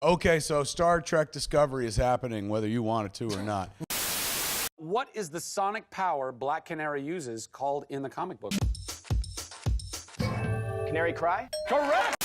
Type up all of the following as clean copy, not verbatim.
Okay, so Star Trek Discovery is happening whether you want it to or not. What is the sonic power Black Canary uses called in the comic book? Canary cry? Correct!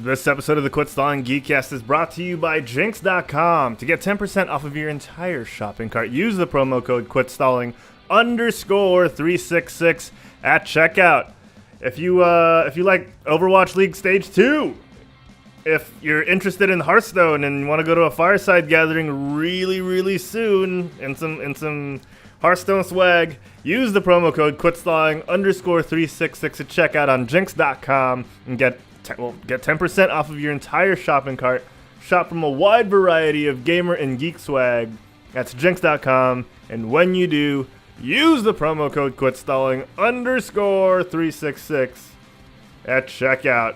This episode of the Quit Stalling Geekcast is brought to you by Jinx.com. To get 10% off of your entire shopping cart, use the promo code QuitStalling_366 at checkout. If you like Overwatch League Stage 2, if you're interested in Hearthstone and want to go to a fireside gathering really soon and some Hearthstone swag, use the promo code QuitStalling_366 at checkout on Jinx.com and get 10% off of your entire shopping cart. Shop from a wide variety of gamer and geek swag. That's Jinx.com. And when you do, use the promo code QuitStalling_366 at checkout.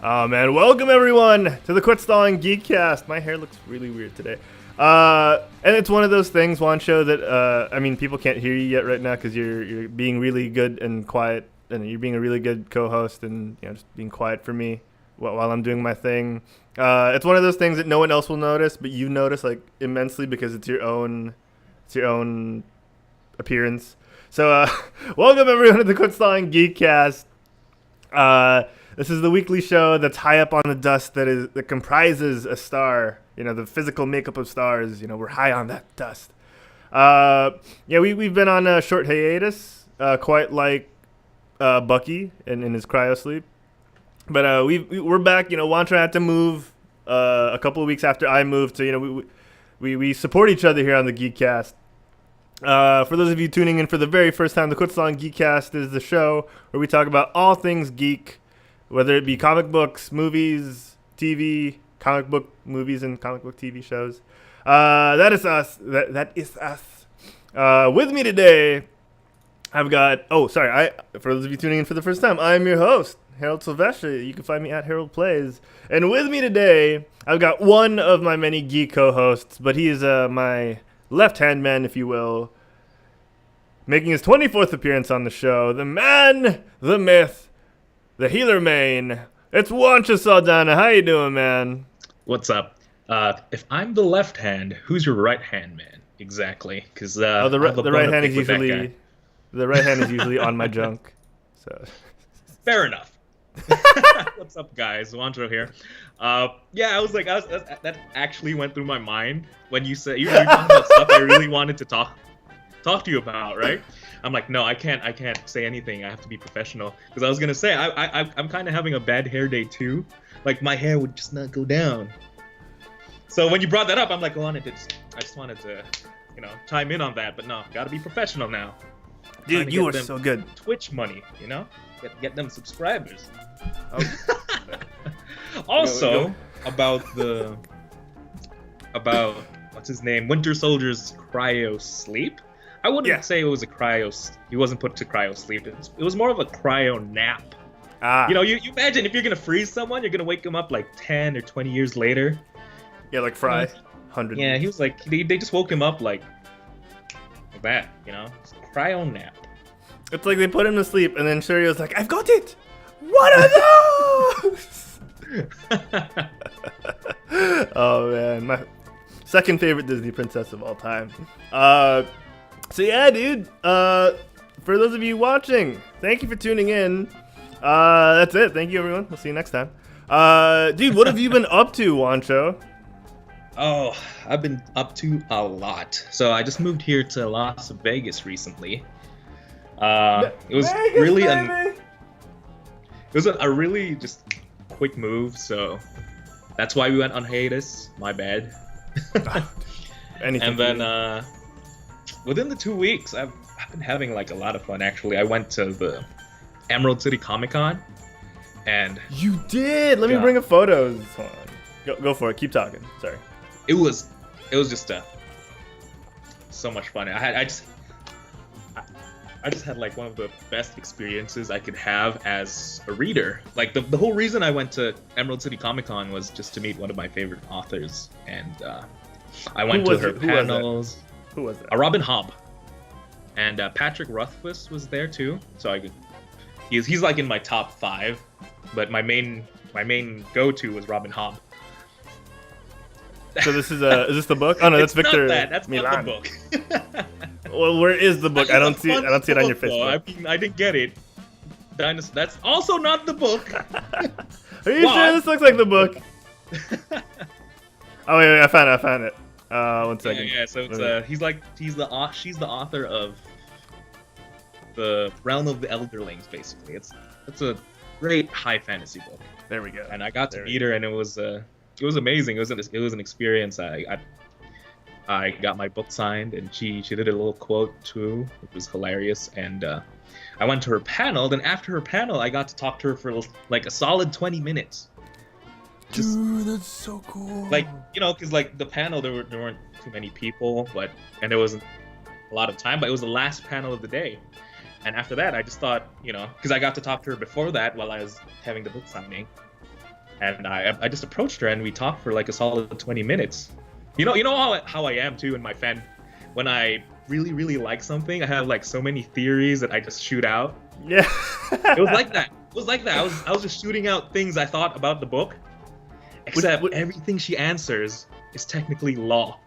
Oh man, welcome everyone to the Quit Stalling Geekcast. My hair looks really weird today. And it's one of those things, Juancho, that people can't hear you yet right now because you're being really good and quiet. And you're being a really good co-host and just being quiet for me while I'm doing my thing. It's one of those things that no one else will notice, but you notice like immensely because it's your own appearance. So welcome everyone to the Quit Stalling Geekcast. This is the weekly show that's high up on the dust that comprises a star. The physical makeup of stars. We're high on that dust. We've been on a short hiatus, quite like Bucky in his cryo sleep, but we're back. Juancho had to move a couple of weeks after I moved, so we support each other here on the Geekcast. For those of you tuning in for the very first time, the Quit Stalling Geekcast is the show where we talk about all things geek, whether it be comic books, movies, TV, comic book movies, and comic book TV shows. That is us. That is us. With me today, I've got, for those of you tuning in for the first time, I'm your host, Herald Silvestre. You can find me at Herald Plays. And with me today, I've got one of my many geek co-hosts, but he is my left-hand man, if you will, making his 24th appearance on the show, the man, the myth, the healer main. It's Juancho Saldana. How you doing, man? What's up? If I'm the left hand, who's your right hand man? Exactly, because the right hand is usually... The right hand is usually on my junk. So fair enough. What's up, guys? Juancho here. That actually went through my mind when you said you were talking about stuff I really wanted to talk to you about, right? I'm like, no, I can't say anything. I have to be professional because I was gonna say I'm kind of having a bad hair day too. Like my hair would just not go down. So when you brought that up, I'm like, I just wanted to, chime in on that. But no, gotta be professional now. Dude, you are so good. Twitch money, get them subscribers. Oh. Also, about what's his name, Winter Soldier's cryo sleep. I wouldn't say it was he wasn't put to cryo sleep. It was more of a cryo nap. You imagine if you're gonna freeze someone, you're gonna wake them up like 10 or 20 years later. Yeah, like Fry, 100. Yeah, he was like they just woke him up like that, cryo nap. It's like they put him to sleep, and then Shuri was like, "I've got it. What are those?" Oh man, my second favorite Disney princess of all time. So yeah, dude. For those of you watching, thank you for tuning in. That's it. Thank you, everyone. We'll see you next time. Dude, what have you been up to, Juancho? Oh, I've been up to a lot. So I just moved here to Las Vegas recently. It was Vegas, really it was a really just quick move. So that's why we went on hiatus. My bad. And then within the 2 weeks, I've been having like a lot of fun. Actually, I went to the Emerald City Comic Con, and you did. Let me bring up photos. Hold on. Go for it. Keep talking. Sorry. It was just so much fun. I just had like one of the best experiences I could have as a reader. Like the whole reason I went to Emerald City Comic Con was just to meet one of my favorite authors, and I went to her panels. Who was that? Robin Hobb, and Patrick Rothfuss was there too. So he's like in my top 5, but my main go-to was Robin Hobb. So this is this the book? Oh no, that's Victor. That's Milan. not the book. Well, where is the book? I don't see it on your Facebook. I mean, I didn't get it. That's also not the book. Are you sure this looks like the book? Oh wait, I found it. 1 second. Yeah. So it's she's the author of the Realm of the Elderlings. Basically, it's a great high fantasy book. There we go. And I got to meet her, and it was amazing. It was an experience. I got my book signed, and she did a little quote too, which was hilarious. And I went to her panel. Then after her panel, I got to talk to her for like a solid 20 minutes. Dude, that's so cool. Like, because like the panel, there weren't too many people, and there wasn't a lot of time, but it was the last panel of the day. And after that, I just thought, because I got to talk to her before that while I was having the book signing. And I just approached her, and we talked for like a solid 20 minutes. You know how I am too in my fan. When I really, really like something, I have like so many theories that I just shoot out. Yeah. It was like that. I was just shooting out things I thought about the book. Except everything she answers is technically law.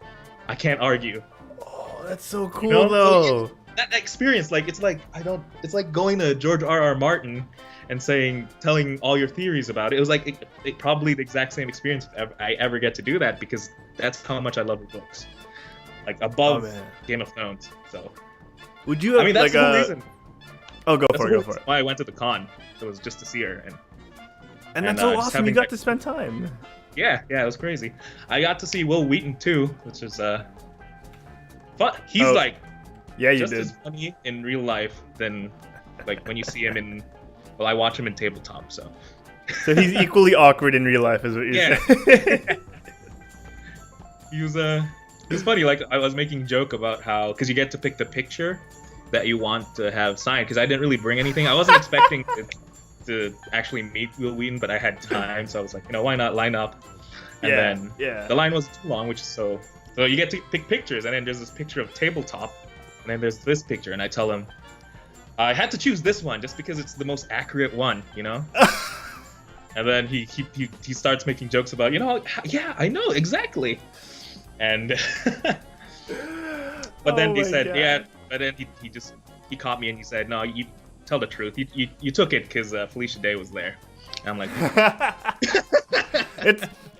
I can't argue. Oh, that's so cool though. So that experience, it's like going to George R.R. Martin and telling all your theories about it. It was like it probably the exact same experience if I ever get to do that, because that's how much I love her books. Like above Game of Thrones. So would you have, I mean, that's like the whole reason. Oh, go for it. Why I went to the con. It was just to see her, and that's so awesome. You got to spend time. Yeah, it was crazy. I got to see Will Wheaton too, which is fun. He's just as funny in real life than like when you see him in. Well, I watch him in tabletop, so. So he's equally awkward in real life, is what you're saying. He was funny. Like I was making a joke about how, because you get to pick the picture that you want to have signed. Because I didn't really bring anything. I wasn't expecting to actually meet Will Wheaton, but I had time, so I was like, why not line up? And then the line wasn't too long, which is so you get to pick pictures, and then there's this picture of tabletop, and then there's this picture, and I tell him I had to choose this one just because it's the most accurate one, And then he starts making jokes about, yeah, I know exactly. And but then he said, God. Yeah, but then he caught me and he said, no, you tell the truth. You took it because Felicia Day was there. And I'm like,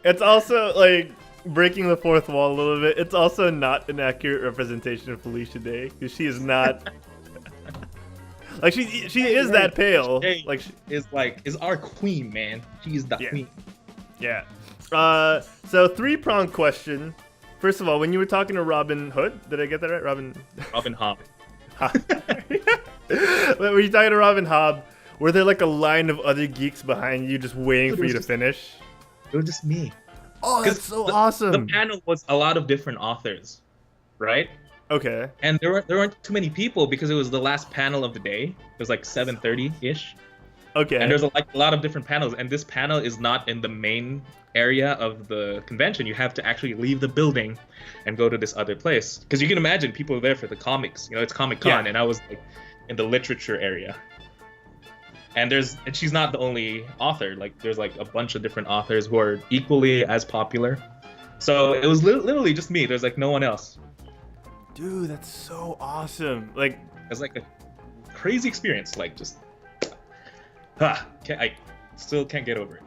it's also like breaking the fourth wall a little bit. It's also not an accurate representation of Felicia Day, because she is not. Like she is that pale. Like she is our queen, man. She is the queen. Yeah. So 3-pronged question. First of all, when you were talking to Robin Hood, did I get that right? Robin Hobb. When you talking to Robin Hobb, were there like a line of other geeks behind you just waiting for you to finish? It was just me. Oh, that's so awesome. The panel was a lot of different authors, right? Okay. And there weren't too many people because it was the last panel of the day. It was like 7:30-ish. Okay. And there's a lot of different panels, and this panel is not in the main area of the convention. You have to actually leave the building and go to this other place, because you can imagine people are there for the comics. It's Comic-Con, and I was like in the literature area. And she's not the only author. Like there's like a bunch of different authors who are equally as popular. So it was literally just me. There's like no one else. Dude, that's so awesome. Like it's like a crazy experience. Like just, I still can't get over it.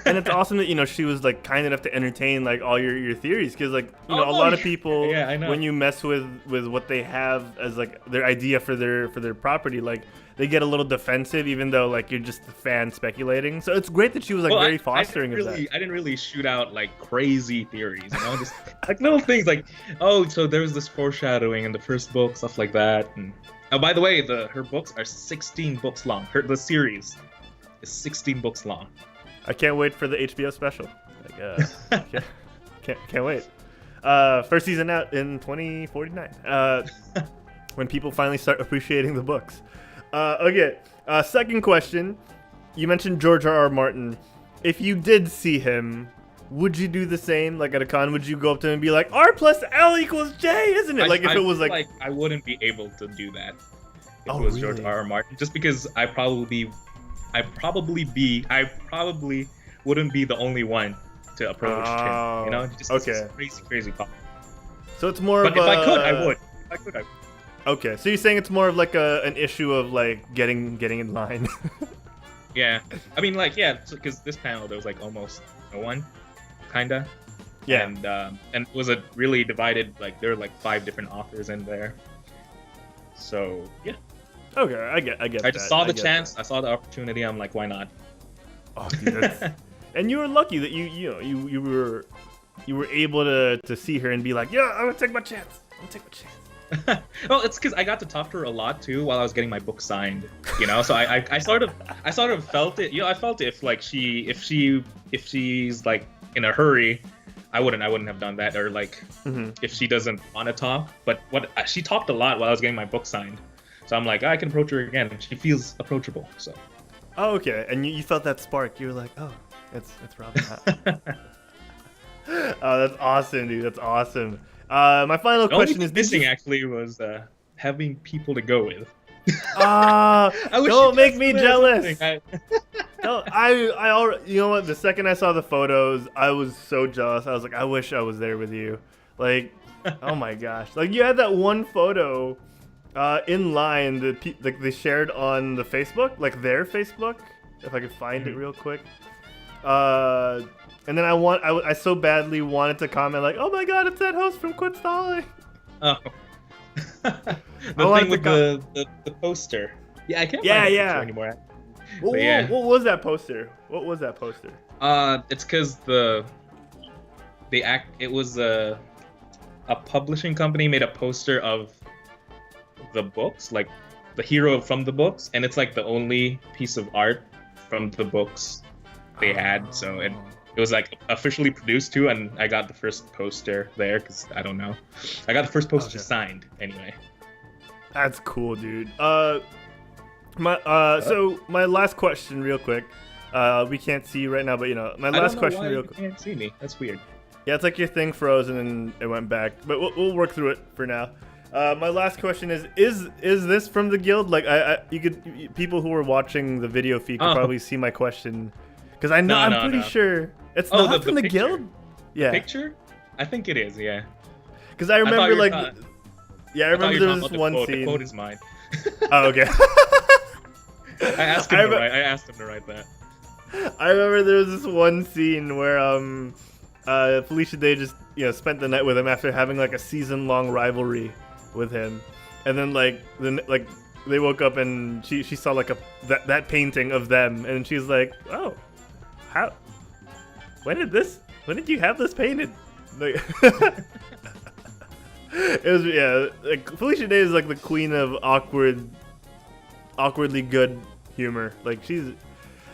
And it's awesome that she was like kind enough to entertain like all your theories, because like a lot of people when you mess with what they have as like their idea for their property, like they get a little defensive, even though like you're just a fan speculating. So it's great that she was like very fostering of that. I didn't really shoot out like crazy theories, just like little things like, so there was this foreshadowing in the first book, stuff like that. And by the way, her books are 16 books long. The series is 16 books long. I can't wait for the HBO special. Like, can't wait. First season out in 2049. when people finally start appreciating the books. Okay, second question. You mentioned George R.R. Martin. If you did see him, would you do the same? Like at a con, would you go up to him and be like, R plus L equals J, isn't it? Like if it was like I wouldn't be able to do that if Oh, it was really? George R.R. Martin, just because I probably wouldn't be the only one to approach him. You know, just 'cause okay. it's crazy pop. So it's more But of if I could, I would. If I could, I would. Okay, so you're saying it's more of like an issue of like getting in line. Yeah, I mean, like, yeah, because this panel there was like almost no one, kinda. Yeah. And it was a really divided. Like there were like 5 different authors in there. So yeah, Okay, I get. I just saw the chance. I saw the opportunity. I'm like, why not? Oh, dude, and you were lucky that you were able to see her and be like, yeah, I'm gonna take my chance. Well, it's because I got to talk to her a lot too while I was getting my book signed. You know, so I sort of felt it. You know, I felt it if she's like in a hurry, I wouldn't have done that, or like if she doesn't want to talk. But she talked a lot while I was getting my book signed, so I'm like, I can approach her again. She feels approachable. So. Oh, okay, and you felt that spark. You were like, oh, it's Robin. Oh, that's awesome, dude. That's awesome. My final question is missing actually was having people to go with. Don't make me jealous. I I already, you know what? The second I saw the photos, I was so jealous. I was like, I wish I was there with you. Like, oh my gosh! Like you had that one photo in line that like they shared on the Facebook, like their Facebook. If I could find it real quick. And then I so badly wanted to comment like, oh my god, it's that host from Quit Stalling. Oh. The thing with the poster. Yeah, I can't find the picture anymore. What was that poster? What was that poster? It's because it was a publishing company made a poster of the books, like the hero from the books, and it's like the only piece of art from the books they had. So it was like officially produced too, and I got the first poster there because I don't know. I got the first poster signed anyway. That's cool, dude. So my last question, real quick. We can't see you right now, but my last question, real quick. You can't see me. That's weird. Yeah, it's like your thing froze and then it went back, but we'll work through it for now. My last question is this from the guild? Like, you could people who are watching the video feed could probably see my question, because I know I'm pretty sure it's not from the guild. Yeah, picture? I think it is. Yeah. Because I remember I remember there was this one scene. The quote is mine. Oh, okay. I asked him to write that. I remember there was this one scene where Felicia Day just spent the night with him after having like a season-long rivalry with him, and then they woke up and she saw like that painting of them, and she's like, oh, how? When did you have this painted? Like, it was like Felicia Day is like the queen of awkwardly good humor. Like there's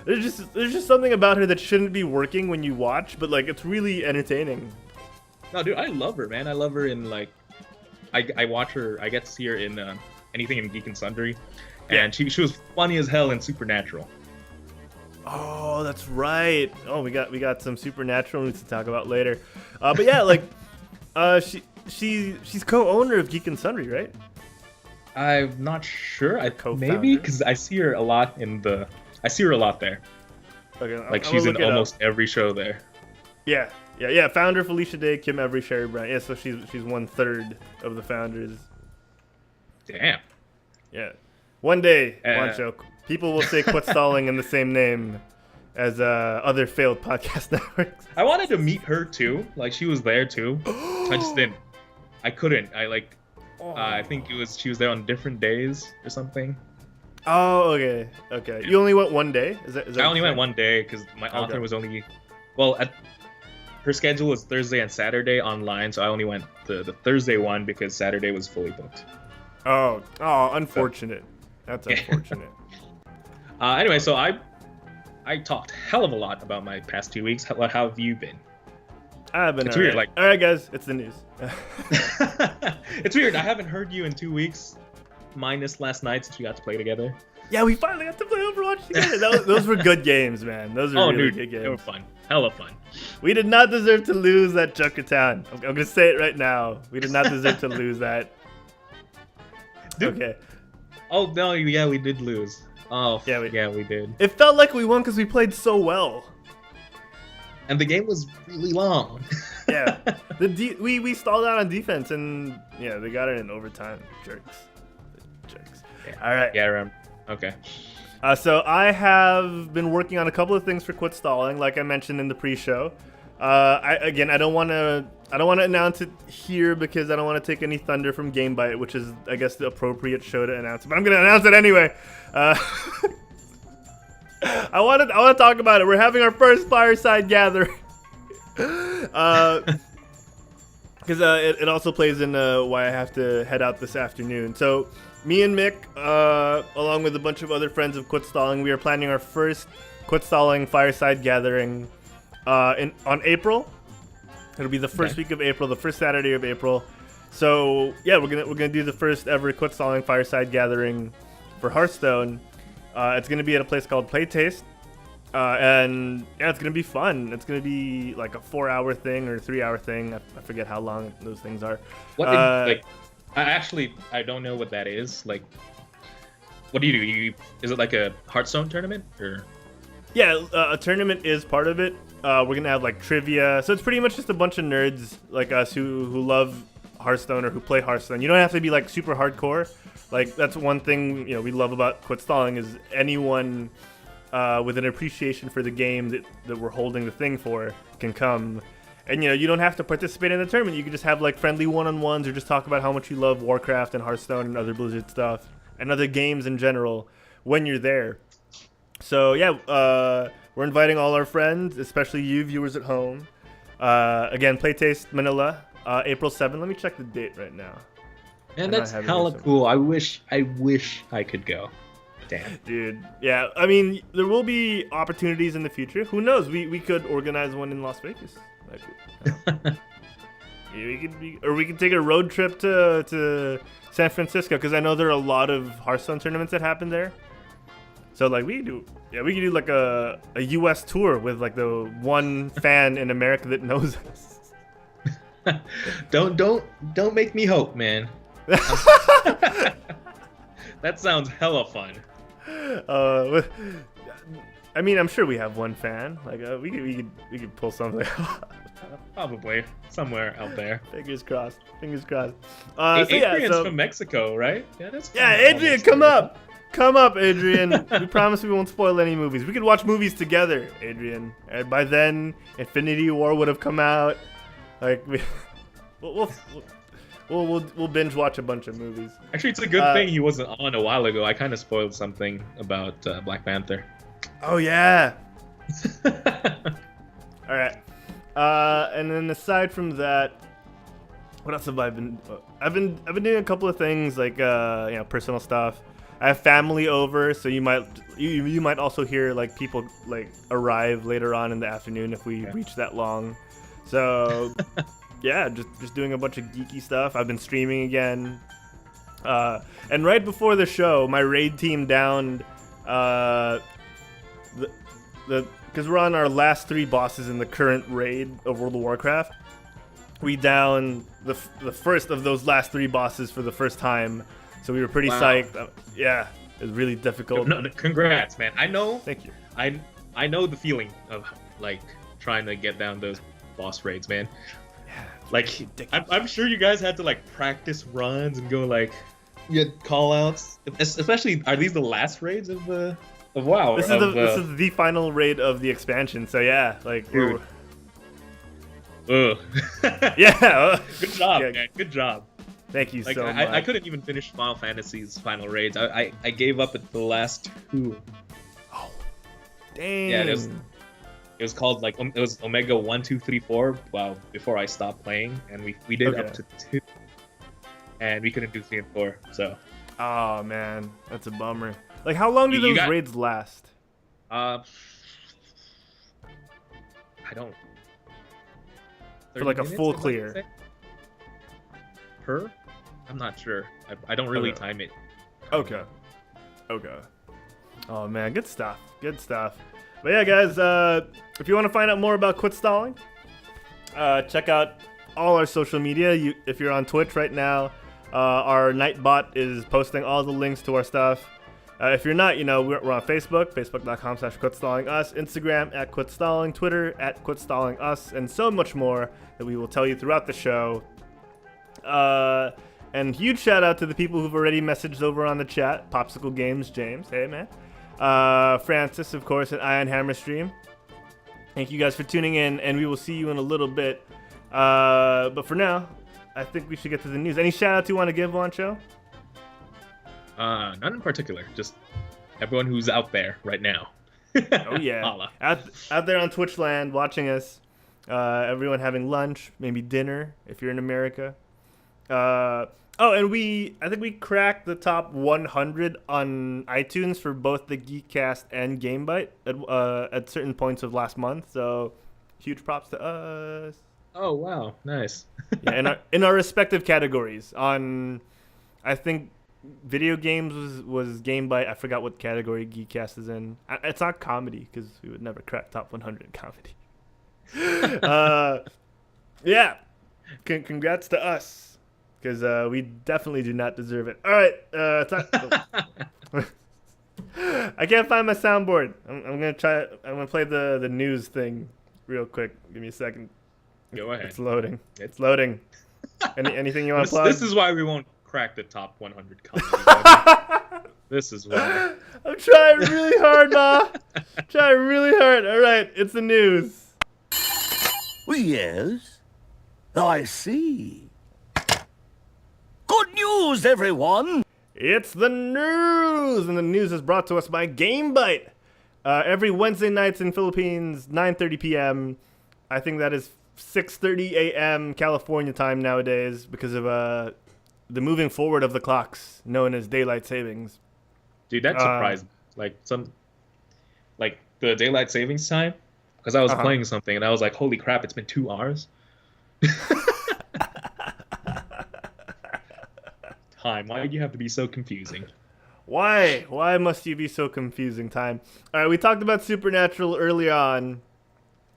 just something about her that shouldn't be working when you watch, but like it's really entertaining. No, dude, I love her, man. I love her in like, I watch her. I get to see her in anything in Geek and Sundry, and she was funny as hell in Supernatural. Oh, that's right. Oh, we got some Supernatural news to talk about later. But yeah, like, she's co-owner of Geek and Sundry, right? I'm not sure. Maybe because I see her a lot there. Okay, like she's in almost every show there. Yeah. Founder Felicia Day, Kim Every, Sherry Brown. Yeah, so she's 1/3 of the founders. Damn. Yeah. One day, Juancho, people will say Quit Stalling in the same name as other failed podcast networks. I wanted to meet her too. Like she was there too. I just didn't. I couldn't. I think she was there on different days or something. Oh, okay. You only went one day? Is that I only went one day because my author was only, her schedule was Thursday and Saturday online, so I only went the Thursday one because Saturday was fully booked. Oh, unfortunate. That's unfortunate. Anyway, so I talked hell of a lot about my past 2 weeks. How have you been? I've been. It's weird. Like, all right, guys, it's the news. It's weird. I haven't heard you in 2 weeks. minus last night since we got to play together. Yeah, we finally got to play Overwatch together. Those were good games, man. Those were really good games. They were fun. Hella fun. We did not deserve to lose that Junkertown. I'm going to say it right now. We did not deserve to lose that. Dude. Okay. Oh, no, yeah, we did lose. Oh, yeah, we did. It felt like we won because we played so well. And the game was really long. Yeah. We stalled out on defense, and yeah, they got it in overtime. Jerks. Yeah. All right. Yeah, I remember. Okay. So I have been working on a couple of things for Quit Stalling, like I mentioned in the pre-show. I don't want to announce it here because I don't want to take any thunder from GameBite, which is, I guess, the appropriate show to announce it. But I'm going to announce it anyway. I want to talk about it. We're having our first fireside gathering. Because it also plays in why I have to head out this afternoon. So me and Mick, along with a bunch of other friends of Quit Stalling, we are planning our first Quit Stalling fireside gathering on April. It'll be the first week of April, the first Saturday of April. So yeah, we're gonna do the first ever Quit Stalling fireside gathering for Hearthstone. It's gonna be at a place called Playtaste, and yeah, it's gonna be fun. It's gonna be like a 4-hour thing or 3-hour thing. I forget how long those things are. I don't know what that is. Like, what do you do? Is it like a Hearthstone tournament or? Yeah, a tournament is part of it. We're gonna have like trivia, so it's pretty much just a bunch of nerds like us who love Hearthstone or who play Hearthstone. You don't have to be like super hardcore. Like that's one thing we love about Quit Stalling is anyone with an appreciation for the game that we're holding the thing for can come. And you don't have to participate in the tournament. You can just have like friendly one-on-ones or just talk about how much you love Warcraft and Hearthstone and other Blizzard stuff and other games in general when you're there. So yeah, we're inviting all our friends, especially you viewers at home. Again, Playtaste Manila, April 7th. Let me check the date right now. Man, that's hella cool. I wish I could go. Damn. Dude, yeah. I mean, there will be opportunities in the future. Who knows? We could organize one in Las Vegas. We could take a road trip to San Francisco because I know there are a lot of Hearthstone tournaments that happen there. So like we could do like a U.S. tour with like the one fan in America that knows us. Don't make me hope, man. That sounds hella fun. I mean, I'm sure we have one fan. Like we could pull something. Probably somewhere out there. Fingers crossed. Adrian's from Mexico, right? Yeah, Adrian, come up. Come up, Adrian. We promise we won't spoil any movies. We could watch movies together, Adrian. And by then, Infinity War would have come out. Like we'll binge watch a bunch of movies. Actually, it's a good thing he wasn't on a while ago. I kind of spoiled something about Black Panther. Oh yeah. All right. And then aside from that, what else have I been? I've been doing a couple of things like personal stuff. I have family over, so you might also hear like people like arrive later on in the afternoon if we reach that long. So yeah, just doing a bunch of geeky stuff. I've been streaming again. And right before the show, my raid team downed because we're on our last 3 bosses in the current raid of World of Warcraft. We downed the first of those last 3 bosses for the first time. So we were pretty psyched. Yeah, it was really difficult. No, congrats, man. I know. Thank you. I know the feeling of like trying to get down those boss raids, man. Yeah, like I'm sure you guys had to like practice runs and go like you had call outs. Especially, are these the last raids of WoW? This is the final raid of the expansion. So yeah, like Dude. yeah. Good job, man. Good job. Thank you so much. I couldn't even finish Final Fantasy's final raids. I gave up at the last 2. Oh, dang. Yeah, it was called like it was Omega 1, 2, 3, 4. Wow, before I stopped playing, and we did up to 2, and we couldn't do 3 and 4. So. Oh man, that's a bummer. Like, how long do those raids last? I don't. For like a full clear. Per? I'm not sure. I don't really time it. Okay. Oh man, good stuff. But yeah, guys, if you want to find out more about Quit Stalling, check out all our social media. If you're on Twitch right now, our Nightbot is posting all the links to our stuff. If you're not, we're on Facebook, facebook.com/quitstallingus, Instagram @quitstalling, Twitter @quitstallingus, and so much more that we will tell you throughout the show. And huge shout out to the people who've already messaged over on the chat. Popsicle Games, James, hey man. Francis, of course, at Iron Hammer Stream. Thank you guys for tuning in, and we will see you in a little bit. But for now, I think we should get to the news. Any shout outs you want to give, Juancho? None in particular. Just everyone who's out there right now. Oh yeah, out there on Twitch land watching us. Everyone having lunch, maybe dinner if you're in America. And I think we cracked the top 100 on iTunes for both the Geekcast and GameBite at certain points of last month. So huge props to us. Oh wow, nice. Yeah, in our respective categories. On, I think, video games was GameBite. I forgot what category Geekcast is in. It's not comedy because we would never crack top 100 in comedy. Yeah, congrats to us because we definitely do not deserve it. All right, I can't find my soundboard. I'm gonna try. I'm gonna play the news thing real quick. Give me a second. Go ahead. It's loading. Anything you want to plug? This is why we won't crack the top 100 comedy. This is why. I'm trying really hard, Ma. Trying really hard. All right, it's the news. Yes, I see. Good news, everyone. It's the news, and the news is brought to us by GameBite. Every Wednesday nights in Philippines, 9:30 p.m. I think that is 6:30 a.m. California time nowadays because of the moving forward of the clocks, known as daylight savings. Dude, that surprised me. Like the daylight savings time, because I was playing something and I was like, "Holy crap! It's been 2 hours." Time. Why do you have to be so confusing? Why? Why must you be so confusing, Time? All right, we talked about Supernatural early on.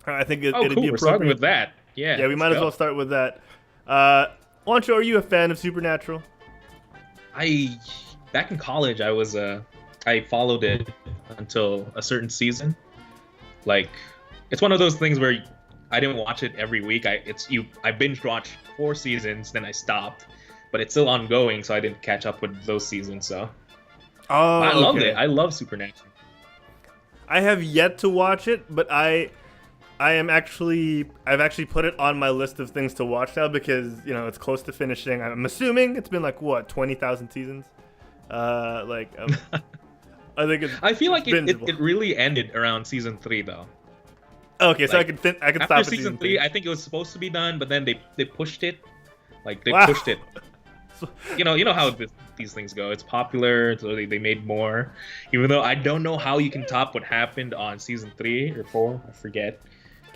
I think it'd cool. be We're appropriate. starting with that. Yeah, we might as well start with that. Juancho, are you a fan of Supernatural? Back in college, I followed it until a certain season. Like, it's one of those things where I didn't watch it every week. I binge watched 4 seasons, then I stopped, but it's still ongoing, so I didn't catch up with those seasons. So, I loved it. I love Supernatural. I have yet to watch it, but I've actually put it on my list of things to watch now because it's close to finishing. I'm assuming it's been like 20,000 seasons. I think it's. I feel like it really ended around season 3 though. Okay, so I can stop after at season 3. I think it was supposed to be done, but then they pushed it. Like they Wow. pushed it. You know how these things go. It's popular, so they made more. Even though I don't know how you can top what happened on season 3 or 4, I forget.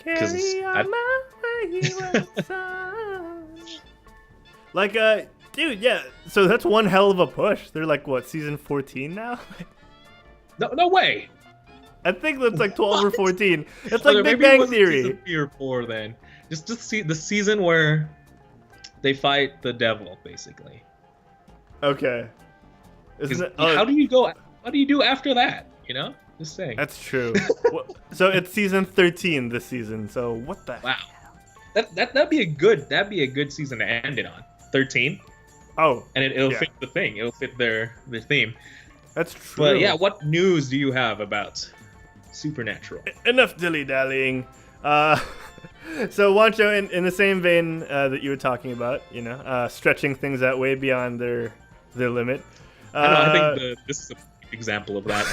Carry on my wayward son. Like, dude, yeah. So that's one hell of a push. They're like, what, season 14 now? No way. I think that's like 12 or What? 14. It's Or like Big maybe it Bang wasn't Theory. Season 3 or 4 then. Just see the season where they fight the devil, basically. Okay. Isn't it, How do you go? What do you do after that? Just saying. That's true. So it's season 13 this season. So what the? Wow. That'd be a good season to end it on. 13. Oh. And it'll fit the thing. It'll fit their theme. That's true. But yeah, what news do you have about Supernatural? Enough dilly-dallying. So Juancho, in the same vein that you were talking about, stretching things out way beyond their limit. I think this is an example of that.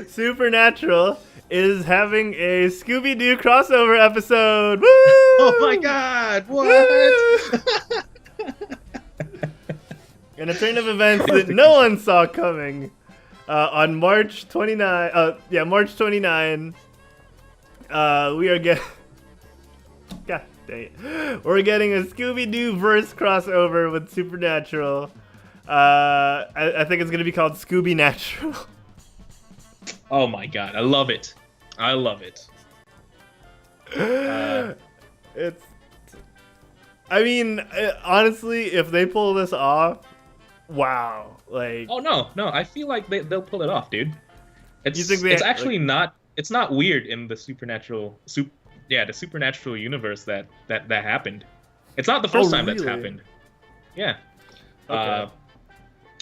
Supernatural is having a Scooby-Doo crossover episode. Woo! Oh my God! What? In a turn of events that no one saw coming, on March 29, March 29, we are getting. God Dang it. We're getting a Scooby-Doo verse crossover with Supernatural. I think it's gonna be called Scooby Natural. Oh my god, I love it. I love it. It's. I mean, honestly, if they pull this off, wow! Like. Oh no, I feel like they'll pull it off, dude. You think It's actually not. It's not weird in the supernatural. The supernatural universe that happened. It's not the first time that's happened. Yeah. Okay.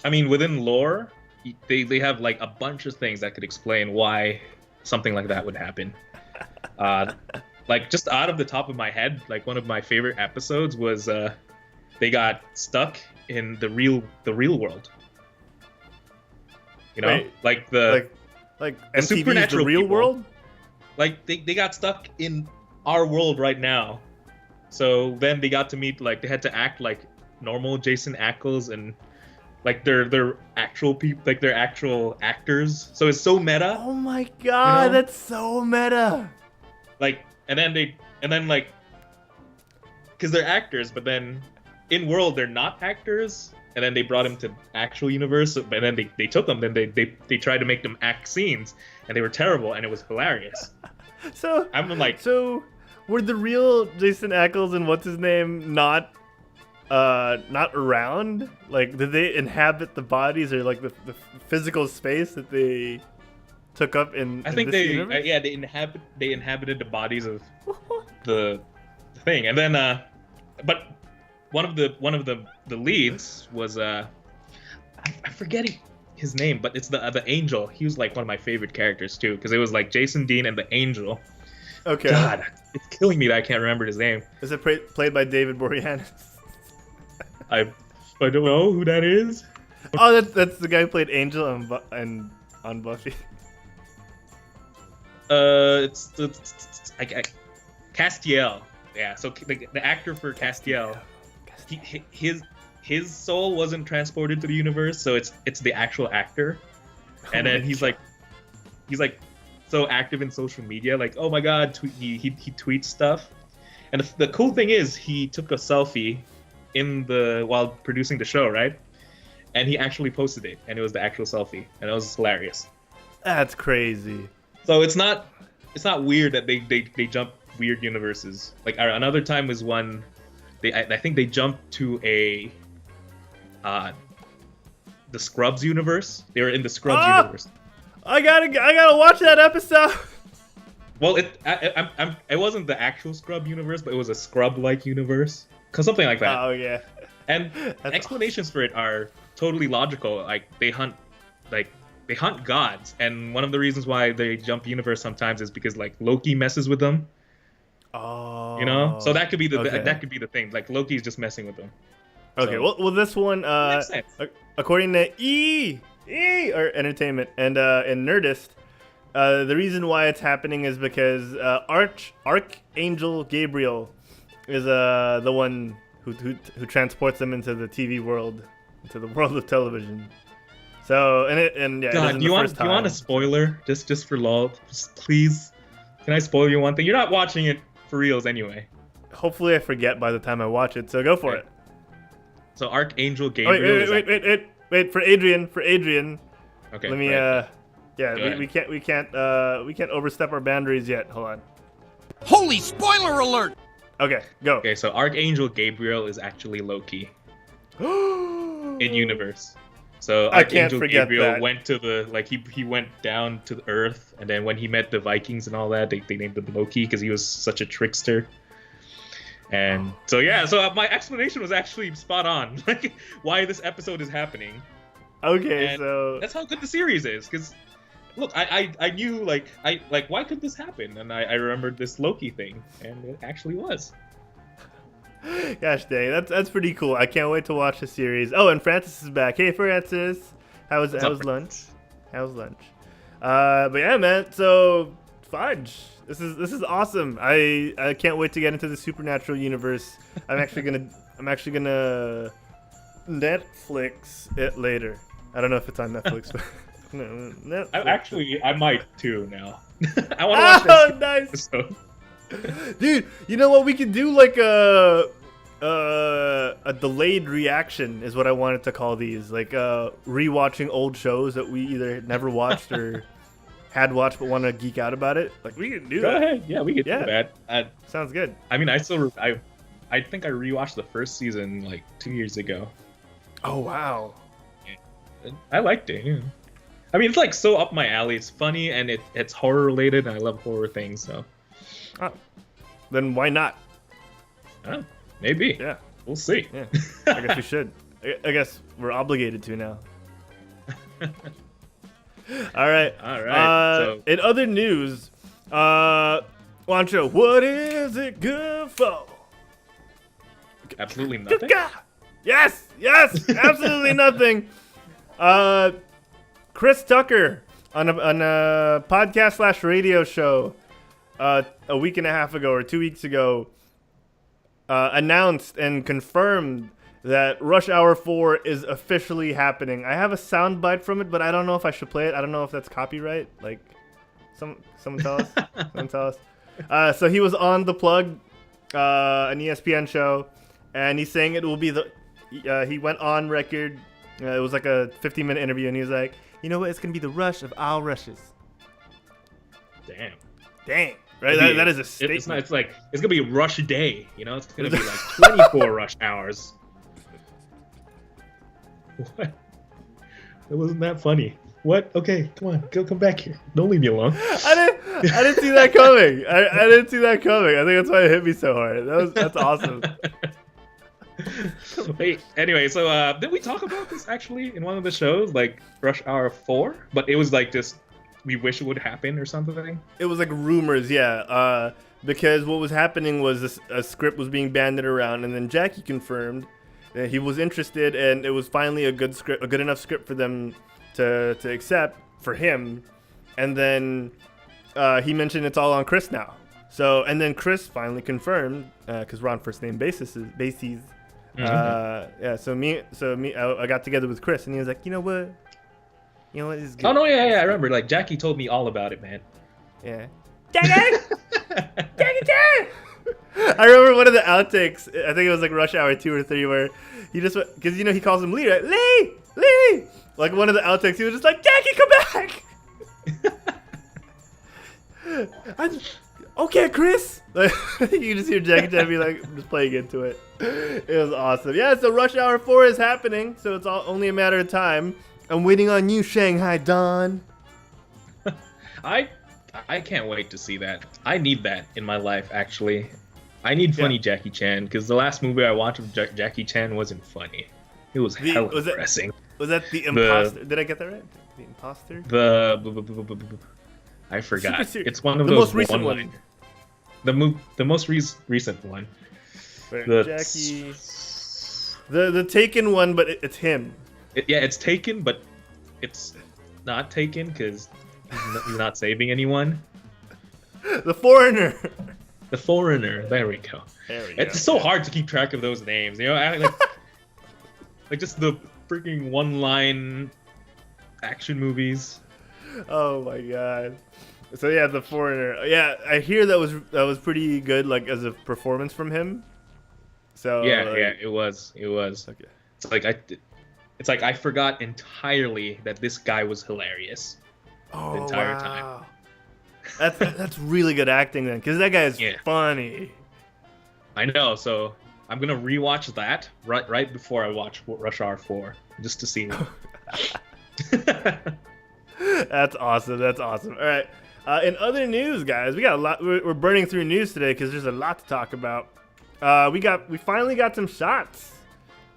I mean, within lore, they have like a bunch of things that could explain why something like that would happen. Like just out of the top of my head, like one of my favorite episodes was they got stuck in the real world. You know, Wait, like the MTV's supernatural the real people. world. Like they got stuck in our world right now. So then they got to meet, like they had to act like normal Jason Ackles and like they're actual people, like they're actual actors. So it's so meta. Oh my god, You know? that's so meta. Like and then like because they're actors, but then in world they're not actors. And then they brought him to actual universe, and then they took them. Then they tried to make them act scenes, and they were terrible, and it was hilarious. So I'm like, so were the real Jason Ackles and what's his name not around? Like, did they inhabit the bodies or like the physical space that they took up in? I think this they universe? they inhabited the bodies of the thing, and then but one of the leads was I'm forgetting his name, but it's the angel. He was like one of my favorite characters too, because it was like Jason Dean and the angel. Okay. God, it's killing me that I can't remember his name. Is it played by David Boreanaz? I don't know who that is. Oh, that's the guy who played Angel on Buffy. It's Castiel. Yeah, so the actor for Castiel. His soul wasn't transported to the universe, so it's the actual actor. And then he's like so active in social media, like, oh my god, he tweets stuff. And the cool thing is he took a selfie while producing the show, right? And he actually posted it, and it was the actual selfie, and it was hilarious. That's crazy. So it's not weird that they jump weird universes. Like another time was one. I think they jumped to the Scrubs universe. They were in the Scrubs universe. I gotta watch that episode. Well, it wasn't the actual Scrub universe, but it was a Scrub-like universe, cause something like that. Oh yeah. And explanations for it are totally logical. Like they hunt gods, and one of the reasons why they jump universe sometimes is because like Loki messes with them. Oh. You know, so that could be okay. that could be the thing. Like Loki's just messing with them. Okay, So- well, this one, Makes sense. according to or Entertainment and Nerdist, the reason why it's happening is because Archangel Gabriel is the one who transports them into the TV world, into the world of television. So it God, isn't do you the want first time. a spoiler just for lol? Just please, can I spoil you one thing? You're not watching it for reals anyway. Hopefully, I forget by the time I watch it. So go for Okay. it. So Archangel Oh, Gabriel. wait for Adrian. Okay. Let me right. yeah, we can't overstep our boundaries yet. Hold on. Holy spoiler alert! Okay, go. Okay, so Archangel Gabriel is actually Loki in universe. So I can't Archangel forget Gabriel that. went to he went down to the Earth, and then when he met the Vikings and all that, they named him Loki because he was such a trickster. And so my explanation was actually spot on, like why this episode is happening. Okay, And so that's how good the series is. Because look, I knew why could this happen, and I remembered this Loki thing, and it actually was. gosh dang, that's pretty cool. I can't wait to watch the series. Oh, and Francis is back. Hey, Francis, how was lunch? How's lunch? But yeah, man. So Fudge, this is awesome. I can't wait to get into the Supernatural universe. I'm actually gonna Netflix it later. I don't know if it's on Netflix, but no, Netflix. I might too now. I want to watch Oh, this nice. episode. Dude, you know what? We could do like a delayed reaction is what I wanted to call these. Like rewatching old shows that we either never watched or had watched but want to geek out about it. Like we can do Go that. ahead. Yeah, we could do that. Sounds good. I mean, I think I rewatched the first season like 2 years ago. Oh wow. I liked it. Yeah. I mean, it's like so up my alley. It's funny and it's horror related, and I love horror things. So, then why not? Maybe. Yeah, we'll see. Yeah, I guess we should. I guess we're obligated to now. All right. So, in other news, Juancho, what is it good for? absolutely nothing. Yes, absolutely nothing. Chris Tucker on a podcast / radio show a week and a half ago or 2 weeks ago announced and confirmed that Rush Hour 4 is officially happening. I have a soundbite from it, but I don't know if I should play it. I don't know if that's copyright. Like, someone tell us. Someone tell us. So he was on The Plug, an ESPN show, and he's saying it will be he went on record. It was like a 15-minute interview, and he was like, you know what? It's going to be the rush of all rushes. Damn. Right? That is a statement. It's going to be rush day. You know, it's going to be like 24 rush hours. What? That wasn't that funny. What? Okay, come on. Come back here. Don't leave me alone. I didn't see that coming. I didn't see that coming. I think that's why it hit me so hard. That's awesome. Wait, anyway, so did we talk about this actually in one of the shows, like Rush Hour 4? But it was like just, we wish it would happen or something? It was like rumors, yeah. Because what was happening was a script was being banded around, and then Jackie confirmed that he was interested, and it was finally a good enough script for them to accept for him. And then he mentioned it's all on Chris now. So, and then Chris finally confirmed, because we're on first name bases. Mm-hmm. Yeah. So I got together with Chris, and he was like, you know what? This is good. Oh no, yeah, I remember. Like Jackie told me all about it, man. Yeah. Jackie. I remember one of the outtakes. I think it was like Rush Hour 2 or 3, where he just because he calls him Lee, right? Lee. Like one of the outtakes, he was just like, Jackie, come back. Okay, Chris. Like, you just hear Jackie Chan be like, I'm just playing into it. It was awesome. Yeah, so Rush Hour 4 is happening, so it's only a matter of time. I'm waiting on you, Shanghai Don. I can't wait to see that. I need that in my life, actually. I need funny Jackie Chan, because the last movie I watched of Jackie Chan wasn't funny. It was hella depressing. Was that The Imposter? Did I get that right? The Imposter? I forgot. It's one of the those most recent one. The most recent one. Jackie. The Taken one, but it's him. It's Taken, but it's not Taken because he's not saving anyone. The Foreigner. The Foreigner. There we go. It's so hard to keep track of those names. You know, like just the freaking one-line action movies. Oh my god. So yeah, The Foreigner. Yeah, I hear that was pretty good, like as a performance from him. So yeah, it was. Okay. It's like I forgot entirely that this guy was hilarious the entire time. That's really good acting then, because that guy is funny. I know. So I'm gonna rewatch that right before I watch Rush Hour 4 just to see. That's awesome. All right. In other news, guys, we got a lot. We're burning through news today because there's a lot to talk about. We finally got some shots,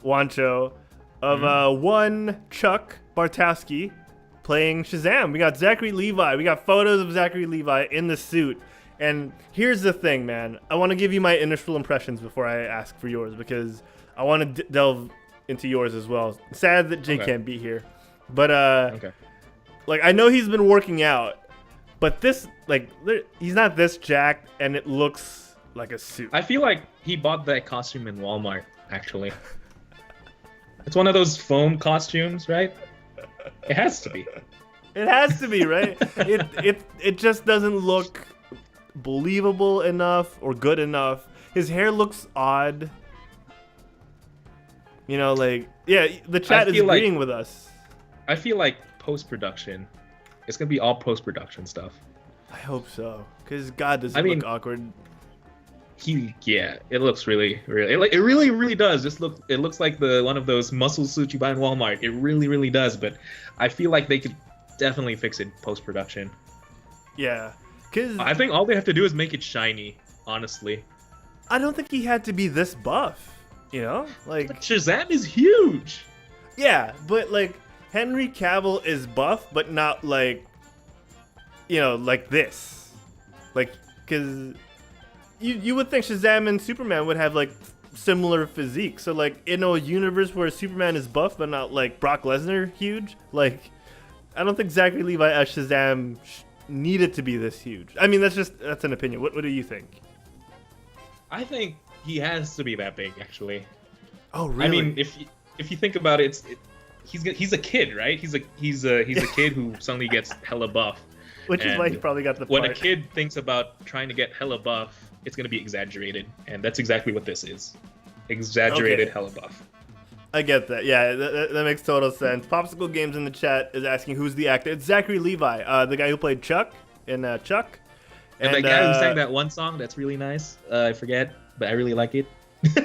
Juancho, of one Chuck Bartowski playing Shazam. We got Zachary Levi. We got photos of Zachary Levi in the suit. And here's the thing, man. I want to give you my initial impressions before I ask for yours, because I want to delve into yours as well. Sad that Jay can't be here, but like I know he's been working out, but this he's not this jacked, and it looks like a suit. I feel like he bought that costume in Walmart. Actually, it's one of those foam costumes, right? It has to be. It has to be, right? It just doesn't look believable enough or good enough. His hair looks odd. You know, like, yeah, the chat is agreeing with us. I feel like post-production, it's going to be all post-production stuff. I hope so, because God, does it look awkward. It looks really, it really does. It looks like one of those muscle suits you buy in Walmart. It really does, but I feel like they could definitely fix it post-production. Yeah, because I think all they have to do is make it shiny, honestly. I don't think he had to be this buff. You know, like Shazam is huge. Yeah, but like Henry Cavill is buff, but not like, you know, like this. Like, because you would think Shazam and Superman would have like similar physique. So like in a universe where Superman is buff, but not like Brock Lesnar huge, like I don't think Zachary Levi as Shazam needed to be this huge. I mean, that's an opinion. What do you think? I think he has to be that big, actually. Oh, really? I mean, if you think about it, he's a kid, right? He's a kid who suddenly gets hella buff. Which is why he probably got the when part. a kid thinks about trying to get hella buff, it's gonna be exaggerated, and that's exactly what this is. Exaggerated hella buff. I get that. Yeah, that makes total sense. Popsicle Games in the chat is asking who's the actor. It's Zachary Levi, the guy who played Chuck in Chuck. And that guy who sang that one song that's really nice. I forget, but I really like it.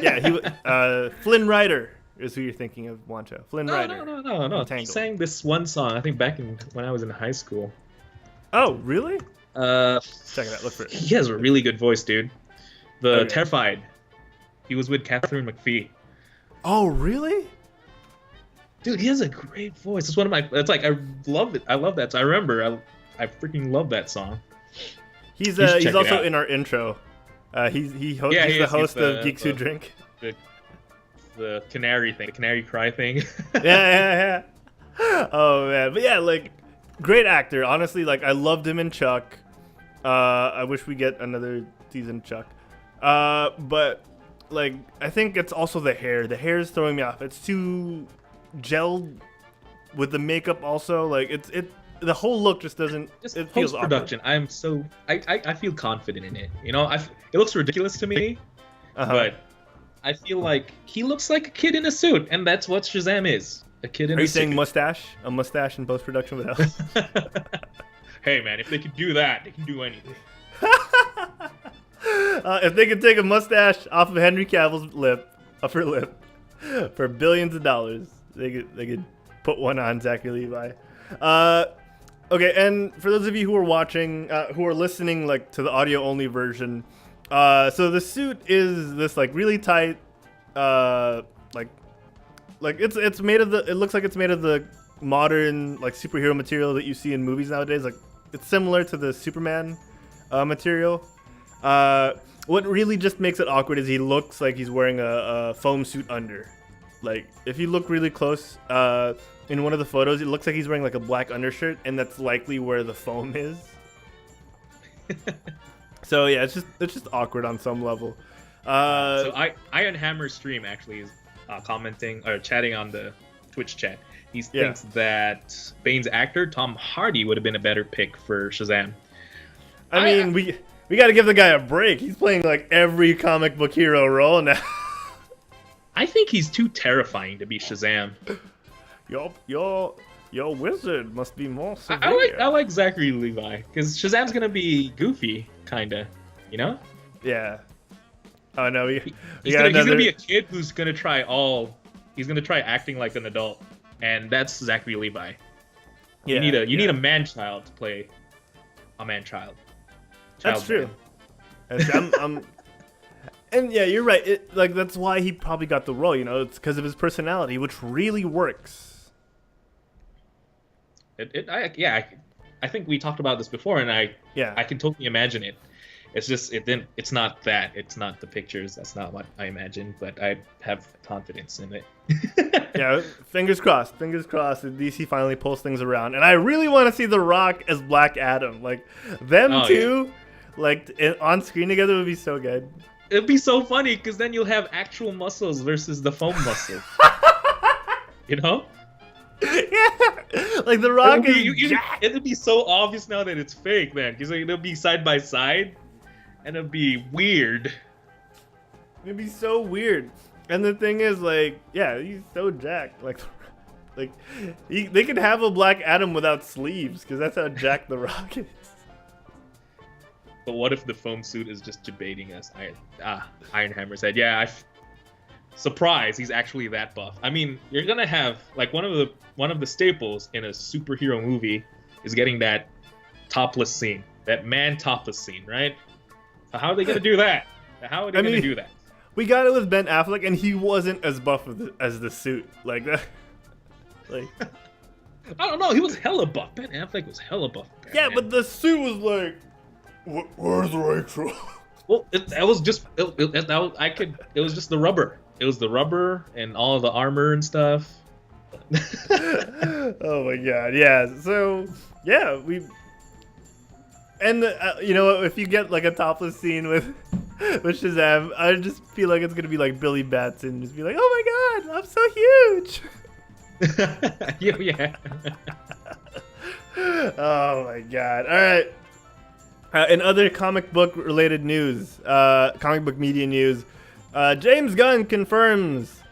Yeah, Flynn Rider is who you're thinking of, Juancho. Flynn Rider. No. He sang this one song, I think back when I was in high school. Oh, really? Check it out. Look for it. He has a really good voice, dude. Terrified. He was with Catherine McPhee. Oh, really? Dude, he has a great voice. It's one of my. It's like I love it. I love that. So I remember. I freaking love that song. He's also in our intro. He's the host of Geeks Who Drink. The canary thing, the canary cry thing. yeah. Oh man, but yeah, like great actor. Honestly, like I loved him in Chuck. I wish we get another season of Chuck. But like I think it's also the hair. The hair is throwing me off. It's too gelled with the makeup. Also, like the whole look just doesn't. It feels post-production. awkward. I feel confident in it. You know, it looks ridiculous to me, but I feel like he looks like a kid in a suit, and that's what Shazam is. A kid in a suit. Are you saying mustache? A mustache in post-production would help? Hey man, if they can do that, they can do anything. If they could take a mustache off of Henry Cavill's upper lip, for billions of dollars, they could put one on Zachary Levi. Okay, and for those of you who are watching, who are listening like to the audio only version, so the suit is this like really tight, like it's made of it looks like it's made of the modern like superhero material that you see in movies nowadays. Like it's similar to the Superman material. What really just makes it awkward is he looks like he's wearing a foam suit under. Like if you look really close, in one of the photos, it looks like he's wearing like a black undershirt, and that's likely where the foam is. So yeah, it's just awkward on some level. So Iron Hammer stream actually is commenting or chatting on the Twitch chat. He thinks that Bane's actor Tom Hardy would have been a better pick for Shazam. I mean, we got to give the guy a break. He's playing like every comic book hero role now. I think he's too terrifying to be Shazam. Your wizard must be more severe. I like Zachary Levi because Shazam's gonna be goofy, kinda, you know? Yeah. Oh no, he's gonna be a kid who's gonna try He's gonna try acting like an adult, and that's Zachary Levi. You need a man child to play a man child. That's true. And yeah, you're right. That's why he probably got the role. You know, it's because of his personality, which really works. I think we talked about this before, and I can totally imagine it. It's just it's not that. It's not the pictures. That's not what I imagined, but I have confidence in it. Yeah, fingers crossed. Fingers crossed that DC finally pulls things around. And I really want to see The Rock as Black Adam. Like them two, like on screen together would be so good. It'd be so funny because then you'll have actual muscles versus the foam muscle. You know? Yeah, like The Rock it'll be so obvious now that it's fake, man. Because it'll be side by side, and it'd be weird. It'd be so weird. And the thing is, like, yeah, he's so jacked. Like they could have a Black Adam without sleeves, because that's how jacked the Rock is. But what if the foam suit is just debating us? Iron Hammer said, yeah, surprise, he's actually that buff. I mean, you're gonna have, like, one of the staples in a superhero movie is getting that topless scene, that man topless scene, right? So how are they gonna do that? How are they gonna do that? We got it with Ben Affleck, and he wasn't as buff as the suit. Like that. Like, I don't know. He was hella buff. Ben Affleck was hella buff. Yeah, but the suit was like, where's Rachel? Well, that was just it was just the rubber. It was the rubber and all the armor and stuff. Oh my god, yeah. So yeah, and you know, if you get like a topless scene with Shazam, I just feel like it's gonna be like Billy Batson, just be like, oh my god, I'm so huge. Yeah. Oh my god. All right. In other comic book related news, comic book media news, James Gunn confirms,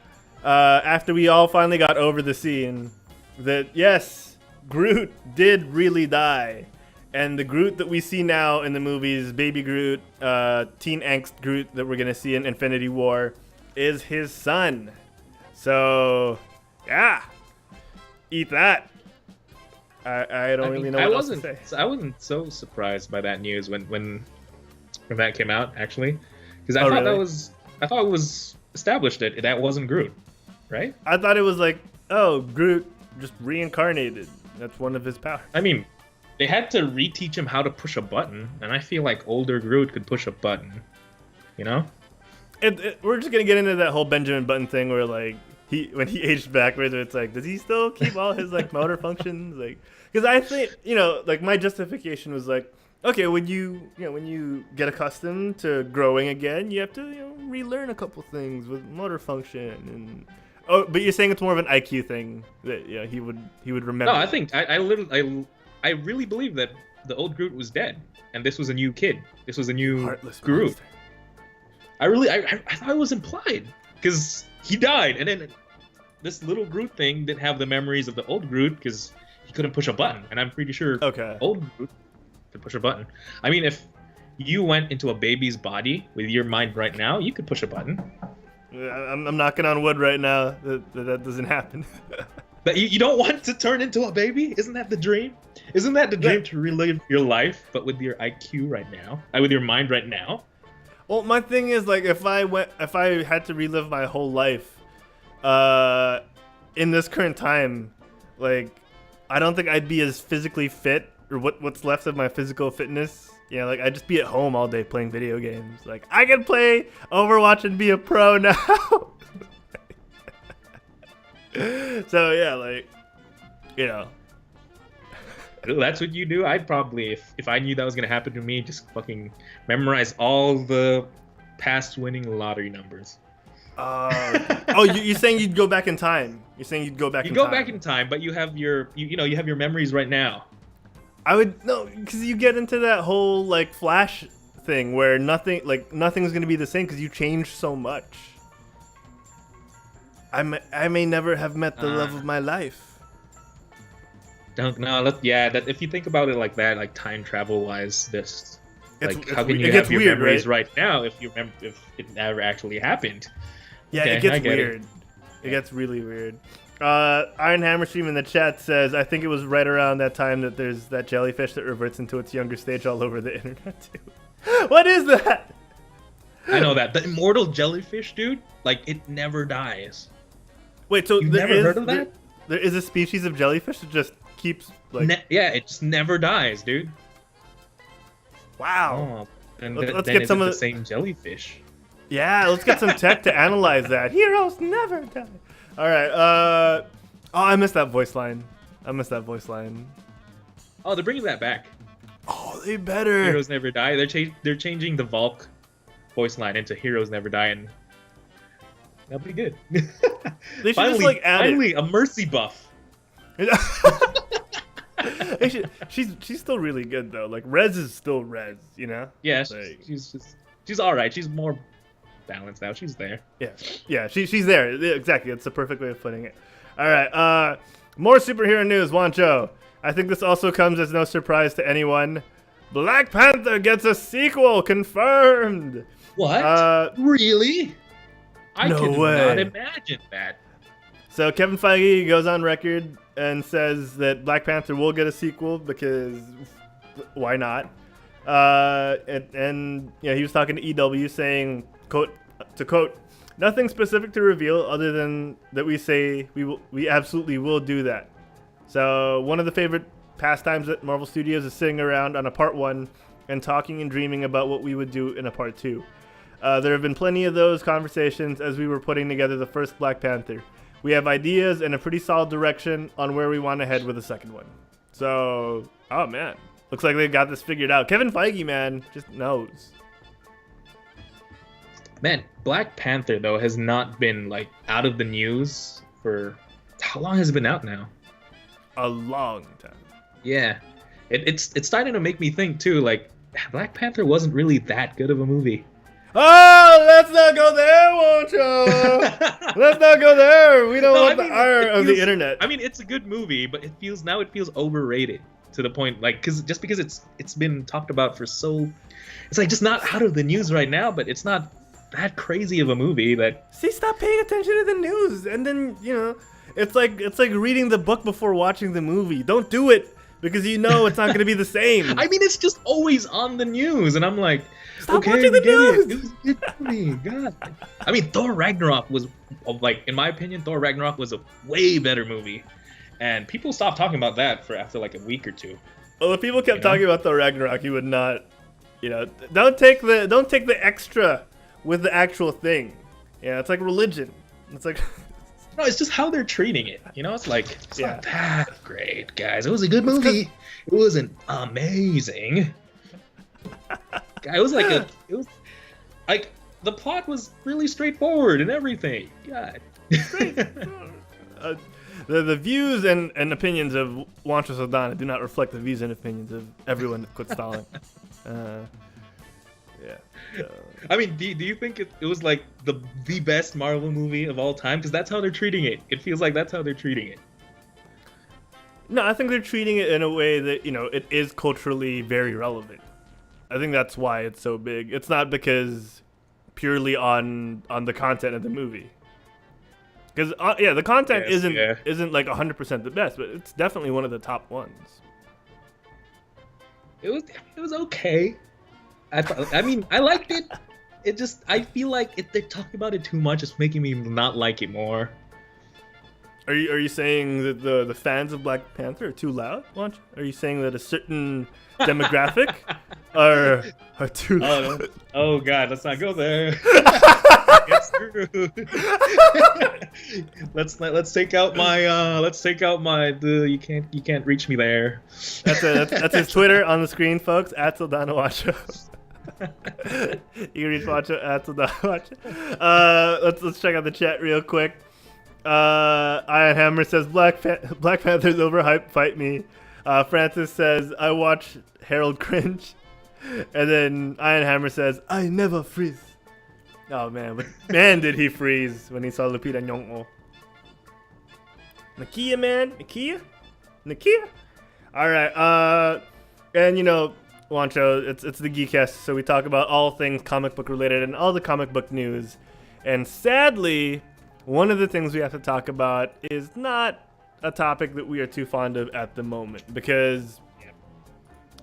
after we all finally got over the scene, that yes, Groot did really die. And the Groot that we see now in the movies, Baby Groot, Teen Angst Groot that we're going to see in Infinity War, is his son. So, yeah. Eat that. I don't really know what else to say. I wasn't so surprised by that news when that came out, actually. Because I thought it was established that wasn't Groot, right? I thought it was like, oh, Groot just reincarnated. That's one of his powers. I mean, they had to reteach him how to push a button, and I feel like older Groot could push a button, you know? We're just gonna get into that whole Benjamin Button thing where, like, when he aged backwards, it's like, does he still keep all his like motor functions? Like, because I think, you know, like my justification was like, okay, when you get accustomed to growing again, you have to, you know, relearn a couple things with motor function and. Oh, but you're saying it's more of an IQ thing that he would remember. No, I think I really believe that the old Groot was dead, and this was a new kid. This was a new Heartless Groot. monster. I thought it was implied because he died, and then this little Groot thing didn't have the memories of the old Groot because he couldn't push a button, and I'm pretty sure old Groot could push a button. I mean, if you went into a baby's body with your mind right now, you could push a button. I'm knocking on wood right now that doesn't happen. But you don't want to turn into a baby? Isn't that the dream? Isn't that the dream to relive your life, but with your IQ right now, with your mind right now? Well, my thing is, like, if I had to relive my whole life, in this current time, like, I don't think I'd be as physically fit, or what's left of my physical fitness. Yeah, like, I'd just be at home all day playing video games. Like, I can play Overwatch and be a pro now. So, yeah, like, you know. That's what you do? I'd probably, if I knew that was going to happen to me, just fucking memorize all the past winning lottery numbers. You're saying you'd go back in time. You're saying you'd go back in time. You go back in time, but you have your, you have your memories right now. Because you get into that whole, like, Flash thing where nothing's going to be the same because you change so much. I may never have met the love of my life. That if you think about it like that, like time travel wise, how can you have your weird, memories right now if it never actually happened? Yeah, okay, it gets weird. It gets really weird. Iron Hammer Stream in the chat says, I think it was right around that time that there's that jellyfish that reverts into its younger stage all over the internet too. What is that? I know that. The immortal jellyfish, dude, like, it never dies. Wait, so you've never heard of that? There is a species of jellyfish that just keeps, like... it just never dies, dude. Wow. Oh, and let's then get some of the same jellyfish. Yeah, let's get some tech to analyze that. Heroes never die. All right. I missed that voice line. Oh, they're bringing that back. Oh, they better. Heroes never die. They're changing the Volk voice line into Heroes Never Die, and that'll be good. They should just, like, add finally a mercy buff. she's still really good though. Like Rez is still Rez, you know? Yeah, Like, she's all right. She's more balanced now. She's there. yeah, she's there. Exactly. That's the perfect way of putting it. All right. More superhero news, Juancho. I think this also comes as no surprise to anyone. Black Panther gets a sequel confirmed. What? Really? I No could way. not imagine that. So Kevin Feige goes on record and says that Black Panther will get a sequel because why not? And yeah, he was talking to EW saying, quote, nothing specific to reveal other than that we say we absolutely will do that. So one of the favorite pastimes at Marvel Studios is sitting around on a part 1 and talking and dreaming about what we would do in a part 2. There have been plenty of those conversations as we were putting together the first Black Panther. We have ideas and a pretty solid direction on where we want to head with the second one. So, oh man, looks like they've got this figured out. Kevin Feige, man, just knows. Man, Black Panther though has not been like out of the news for how long has it been out now? A long time. Yeah, it's starting to make me think too. Like Black Panther wasn't really that good of a movie. Oh, let's not go there, Juancho. Let's not go there. We don't want the ire of the internet. I mean, it's a good movie, but it feels overrated to the point, like, because it's been talked about for so, it's like just not out of the news right now, but it's not that crazy of a movie that. See, stop paying attention to the news, and then it's like reading the book before watching the movie. Don't do it because you know it's not going to be the same. I mean, it's just always on the news, and I'm like. Stop watching the news. It was a good movie. God. I mean, Thor Ragnarok was, like, in my opinion, Thor Ragnarok was a way better movie, and people stopped talking about that after like a week or two. Well, if people kept talking about Thor Ragnarok, you would not, don't take the extra with the actual thing. Yeah, it's like religion. It's like. No, it's just how they're treating it. It's like it's not that great, guys. It was a good movie. It wasn't amazing. It was like the plot was really straightforward and everything. God. The views and opinions of Juancho Saldana do not reflect the views and opinions of everyone that quit stalling. I mean, do you think it was like the best Marvel movie of all time? Because that's how they're treating it. It feels like that's how they're treating it. No, I think they're treating it in a way that it is culturally very relevant. I think that's why it's so big. It's not because purely on the content of the movie. Because the content isn't like 100% the best, but it's definitely one of the top ones. It was okay. I mean, I liked it. I feel like if they talk about it too much, it's making me not like it more. Are you saying that the fans of Black Panther are too loud? Are you saying that a certain demographic are too loud? Oh God, let's not go there. It's true. let's take out my you can't reach me there. That's his Twitter on the screen, folks. @ Saldana Juancho. You can reach Juancho @ Saldana Juancho. Let's check out the chat real quick. Iron Hammer says Black Panther's overhyped. Fight me. Francis says I watch Herald cringe, and then Iron Hammer says I never freeze. Oh man, but man did he freeze when he saw Lupita Nyong'o. Nakia, man, Nakia. All right, and Juancho, it's the Geekcast, so we talk about all things comic book related and all the comic book news, and sadly. One of the things we have to talk about is not a topic that we are too fond of at the moment because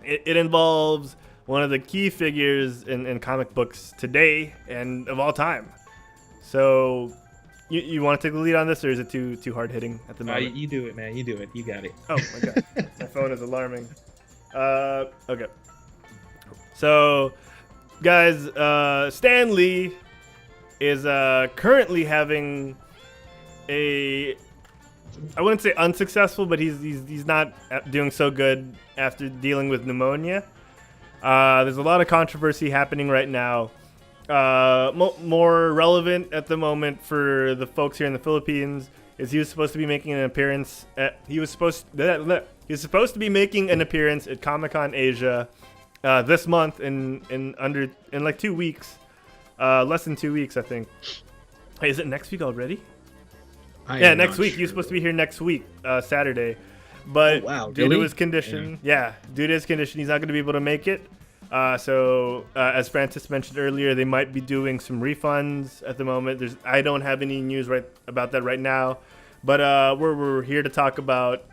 it involves one of the key figures in comic books today and of all time. So, you want to take the lead on this, or is it too hard hitting at the moment? You do it, man. You do it. You got it. Oh my god, my phone is alarming. Okay. So, guys, Stan Lee is currently having I wouldn't say unsuccessful, but he's not doing so good after dealing with pneumonia. There's a lot of controversy happening right now. More relevant at the moment for the folks here in the Philippines is he was supposed to be making an appearance. He was supposed to be making an appearance at Comic-Con Asia this month in like 2 weeks, less than 2 weeks, I think. Hey, is it next week already? Yeah, next week. Sure. He was supposed to be here next week, Saturday. But due to his condition, due to his condition, he's not going to be able to make it. So as Francis mentioned earlier, they might be doing some refunds at the moment. I don't have any news about that right now, but we're here to talk about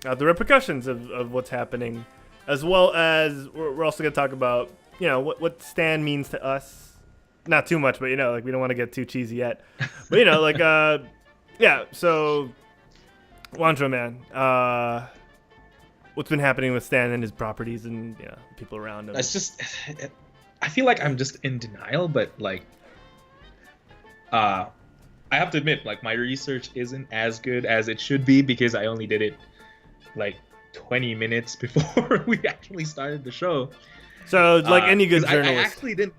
the repercussions of what's happening, as well as we're also going to talk about what Stan means to us. Not too much, but like we don't want to get too cheesy yet. But so Juancho, man, what's been happening with Stan and his properties and people around him? It's just, I feel like I'm just in denial, but like, I have to admit, like my research isn't as good as it should be because I only did it like 20 minutes before we actually started the show. So like any good journalist, I actually didn't,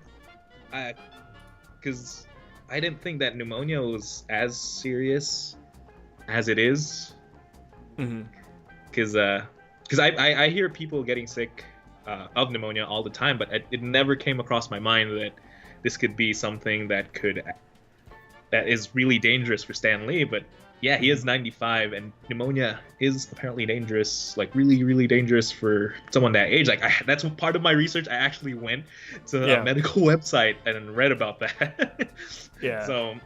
because I didn't think that pneumonia was as serious as it is. Because I hear people getting sick of pneumonia all the time, but it never came across my mind that this could be something that is really dangerous for Stan Lee. But yeah, he is 95, and pneumonia is apparently dangerous, like really, really dangerous for someone that age. Like that's part of my research. I actually went to a medical website and read about that. So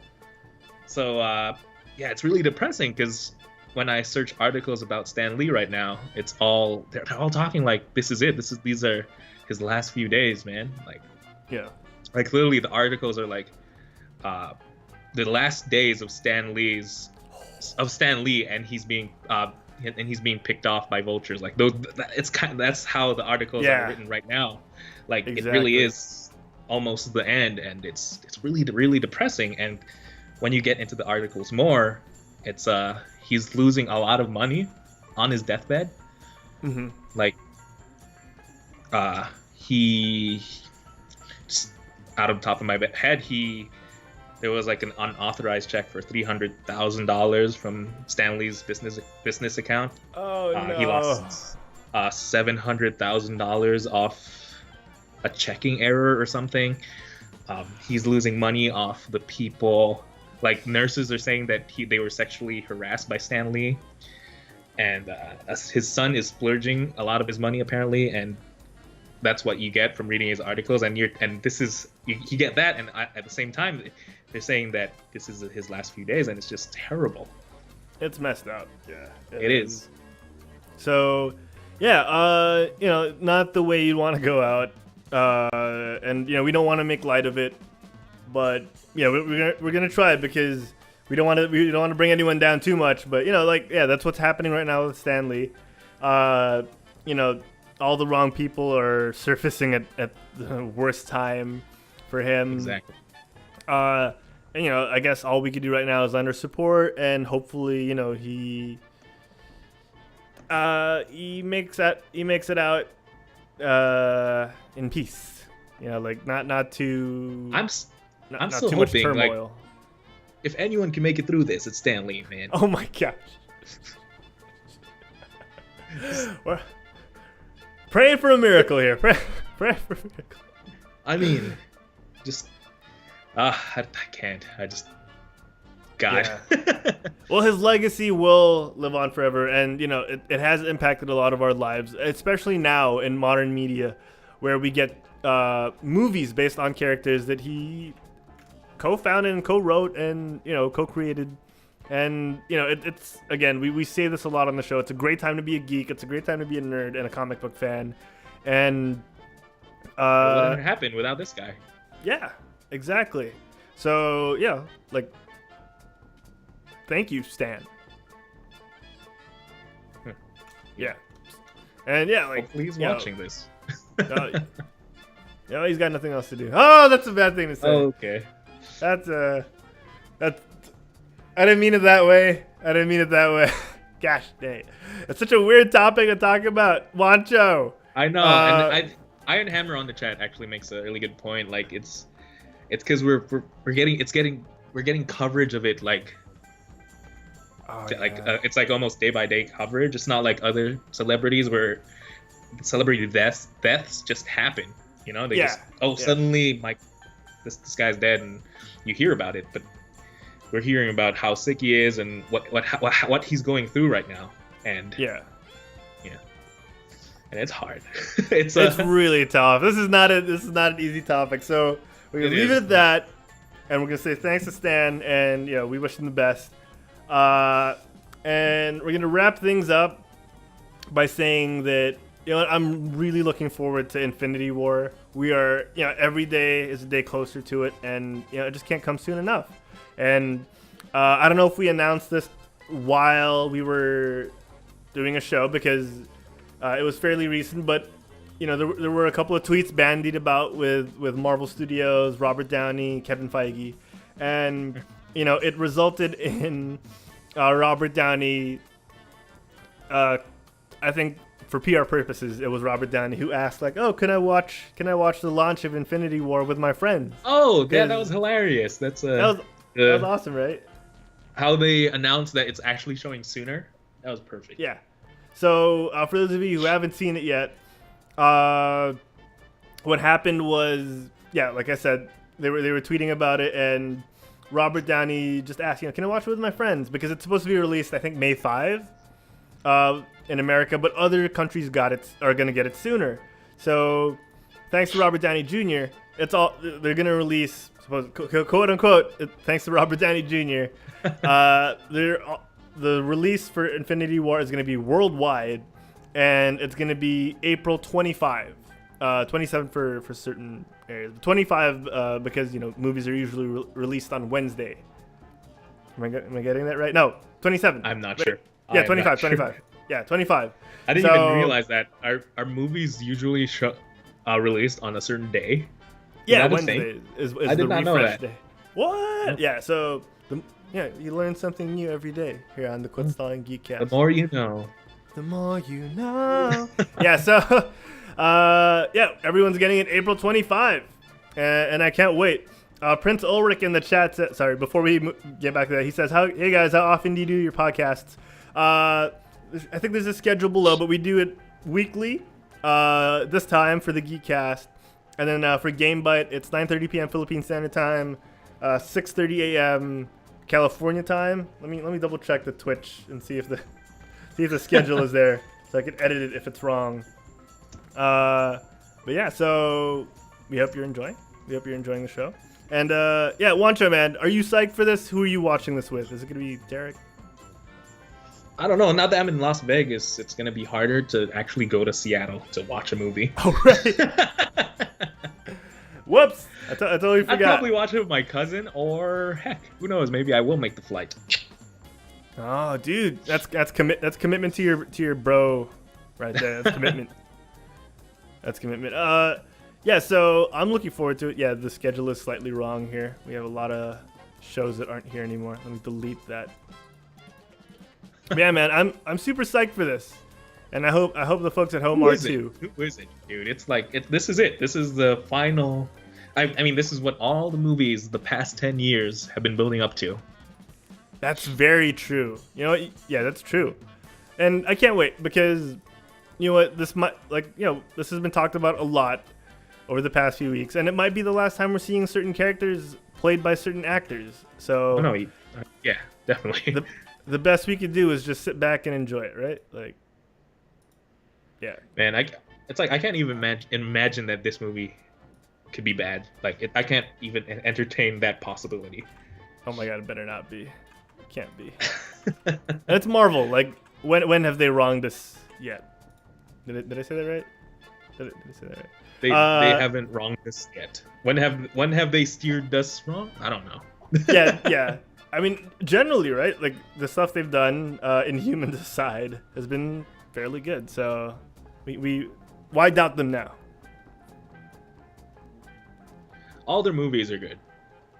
it's really depressing because when I search articles about Stan Lee right now, they're all talking like this is it. These are his last few days, man. Like literally the articles are like the last days of Stan Lee, and he's being picked off by vultures. Like those, that's how the articles are written right now. Like It really is almost the end, and it's really, really depressing. And when you get into the articles more, it's he's losing a lot of money on his deathbed. Like he, just out of the top of my head, there was like an unauthorized check for $300,000 from Stan Lee's business account. Oh no! He lost $700,000 off a checking error or something. He's losing money off the people. Like nurses are saying that they were sexually harassed by Stan Lee, and his son is splurging a lot of his money apparently, and that's what you get from reading his articles. And you get that, and at the same time, they're saying that this is his last few days, and it's just terrible. It's messed up. Yeah, it is. So, not the way you'd want to go out, and we don't want to make light of it, but we're gonna try it because we don't want to bring anyone down too much. But that's what's happening right now with Stan Lee. All the wrong people are surfacing at the worst time for him. Exactly. And I guess all we could do right now is lend our support, and hopefully, he makes it out in peace. Not too. I'm still too hoping, much turmoil. like, if anyone can make it through this, it's Stan Lee, man. Oh my gosh. We're praying for a miracle here. Pray for a miracle. I mean, just I can't. God. Yeah. Well, his legacy will live on forever, and it has impacted a lot of our lives, especially now in modern media, where we get movies based on characters that he co-founded and co-wrote and co-created. And it's again, we say this a lot on the show. It's a great time to be a geek. It's a great time to be a nerd and a comic book fan. And what would have happened without this guy? Yeah, exactly. So thank you, Stan. Yeah, and hopefully he's watching this. He's got nothing else to do. Oh, that's a bad thing to say. Oh, okay. That's I didn't mean it that way. Gosh dang. It's such a weird topic to talk about. Juancho. I know. And Iron Hammer on the chat actually makes a really good point. Like it's because we're getting coverage of it like It's like almost day by day coverage. It's not like other celebrities where celebrity deaths just happen. You know, they suddenly this guy's dead and you hear about it, but we're hearing about how sick he is and what he's going through right now, and and it's hard. it's really tough. This is not an easy topic, so we're gonna leave it at that, and we're gonna say thanks to Stan, and we wish him the best. And we're gonna wrap things up by saying that I'm really looking forward to Infinity War. We are every day is a day closer to it, and it just can't come soon enough. And I don't know if we announced this while we were doing a show because it was fairly recent, but there were a couple of tweets bandied about with Marvel Studios, Robert Downey, Kevin Feige, and it resulted in Robert Downey. I think for PR purposes, it was Robert Downey who asked, like, "Oh, can I watch the launch of Infinity War with my friends?" Oh, yeah, that was hilarious. That was awesome, right? How they announced that it's actually showing sooner. That was perfect. Yeah. So for those of you who haven't seen it yet, what happened was, like I said, they were tweeting about it, and Robert Downey just asked, can I watch it with my friends? Because it's supposed to be released, I think, May 5 in America, but other countries are going to get it sooner. So thanks to Robert Downey Jr., they're going to release, quote unquote, thanks to Robert Downey Jr., the release for Infinity War is going to be worldwide, and it's going to be April 25, 27 for certain areas. 25 because movies are usually released on Wednesday. Am I getting that right? No, 27. I'm not sure. Yeah, 25. Yeah, 25. I didn't even realize that. Are movies usually released on a certain day? Yeah, Wednesday is I did the not know refresh that. day. What? Yeah, so you learn something new every day here on the Quit Stalling Geekcast. The more you know. The more you know. Yeah, so everyone's getting it April 25, and I can't wait. Prince Ulrich in the chat said, sorry, before we get back to that, he says, "Hey guys, how often do you do your podcasts?" I think there's a schedule below, but we do it weekly. This time for the Geekcast, and then for Game Bite, it's 9:30 p.m. Philippine Standard Time, 6:30 a.m. California time. Let me double check the Twitch and see if the schedule is there, so I can edit it if it's wrong. But yeah, so we hope you're enjoying. We hope you're enjoying the show. And Juancho, man, are you psyched for this? Who are you watching this with? Is it gonna be Derek? I don't know. Now that I'm in Las Vegas, it's gonna be harder to actually go to Seattle to watch a movie. Oh right. Whoops! I totally forgot. I'd probably watch it with my cousin, or heck, who knows? Maybe I will make the flight. Oh, dude, that's commitment to your bro, right there. That's commitment. That's commitment. Yeah. So I'm looking forward to it. Yeah, the schedule is slightly wrong here. We have a lot of shows that aren't here anymore. Let me delete that. Yeah, man, I'm super psyched for this, and I hope the folks at home are too. Who is it, dude? It's like this is it. This is the final. I mean, this is what all the movies the past 10 years have been building up to. That's very true. Yeah, that's true. And I can't wait because, this might, this has been talked about a lot over the past few weeks, and it might be the last time we're seeing certain characters played by certain actors. So, yeah, definitely. The best we could do is just sit back and enjoy it, right? Like, yeah. Man, it's like I can't even imagine that this movie could be bad. Like, I can't even entertain that possibility. Oh my god, it better not be. It can't be. And it's Marvel. Like, when have they wronged us yet? Did I say that right? Did I say that right? They haven't wronged us yet. When have they steered us wrong? I don't know. Yeah. I mean, generally, right? Like, the stuff they've done, Inhumans aside, has been fairly good. So, why doubt them now? All their movies are good.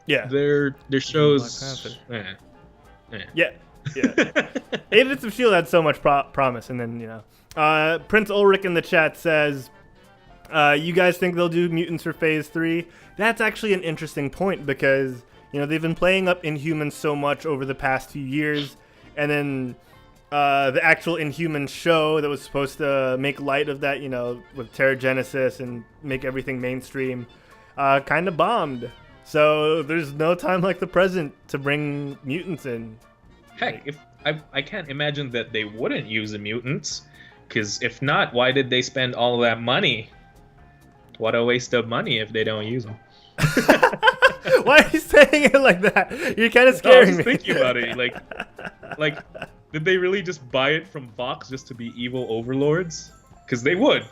Yeah. Their shows. Yeah. Agents of S.H.I.E.L.D. had so much promise, and then, Prince Ulrich in the chat says, you guys think they'll do mutants for Phase 3? That's actually an interesting point because, they've been playing up Inhumans so much over the past few years, and then the actual Inhuman show that was supposed to make light of that, with Terrigenesis and make everything mainstream, kind of bombed. So there's no time like the present to bring mutants in. Heck, if I can't imagine that they wouldn't use the mutants, because if not, why did they spend all that money? What a waste of money if they don't use them. Why are you saying it like that? You're kind of scaring me. I was thinking about it. Like, did they really just buy it from Fox just to be evil overlords? Because they would.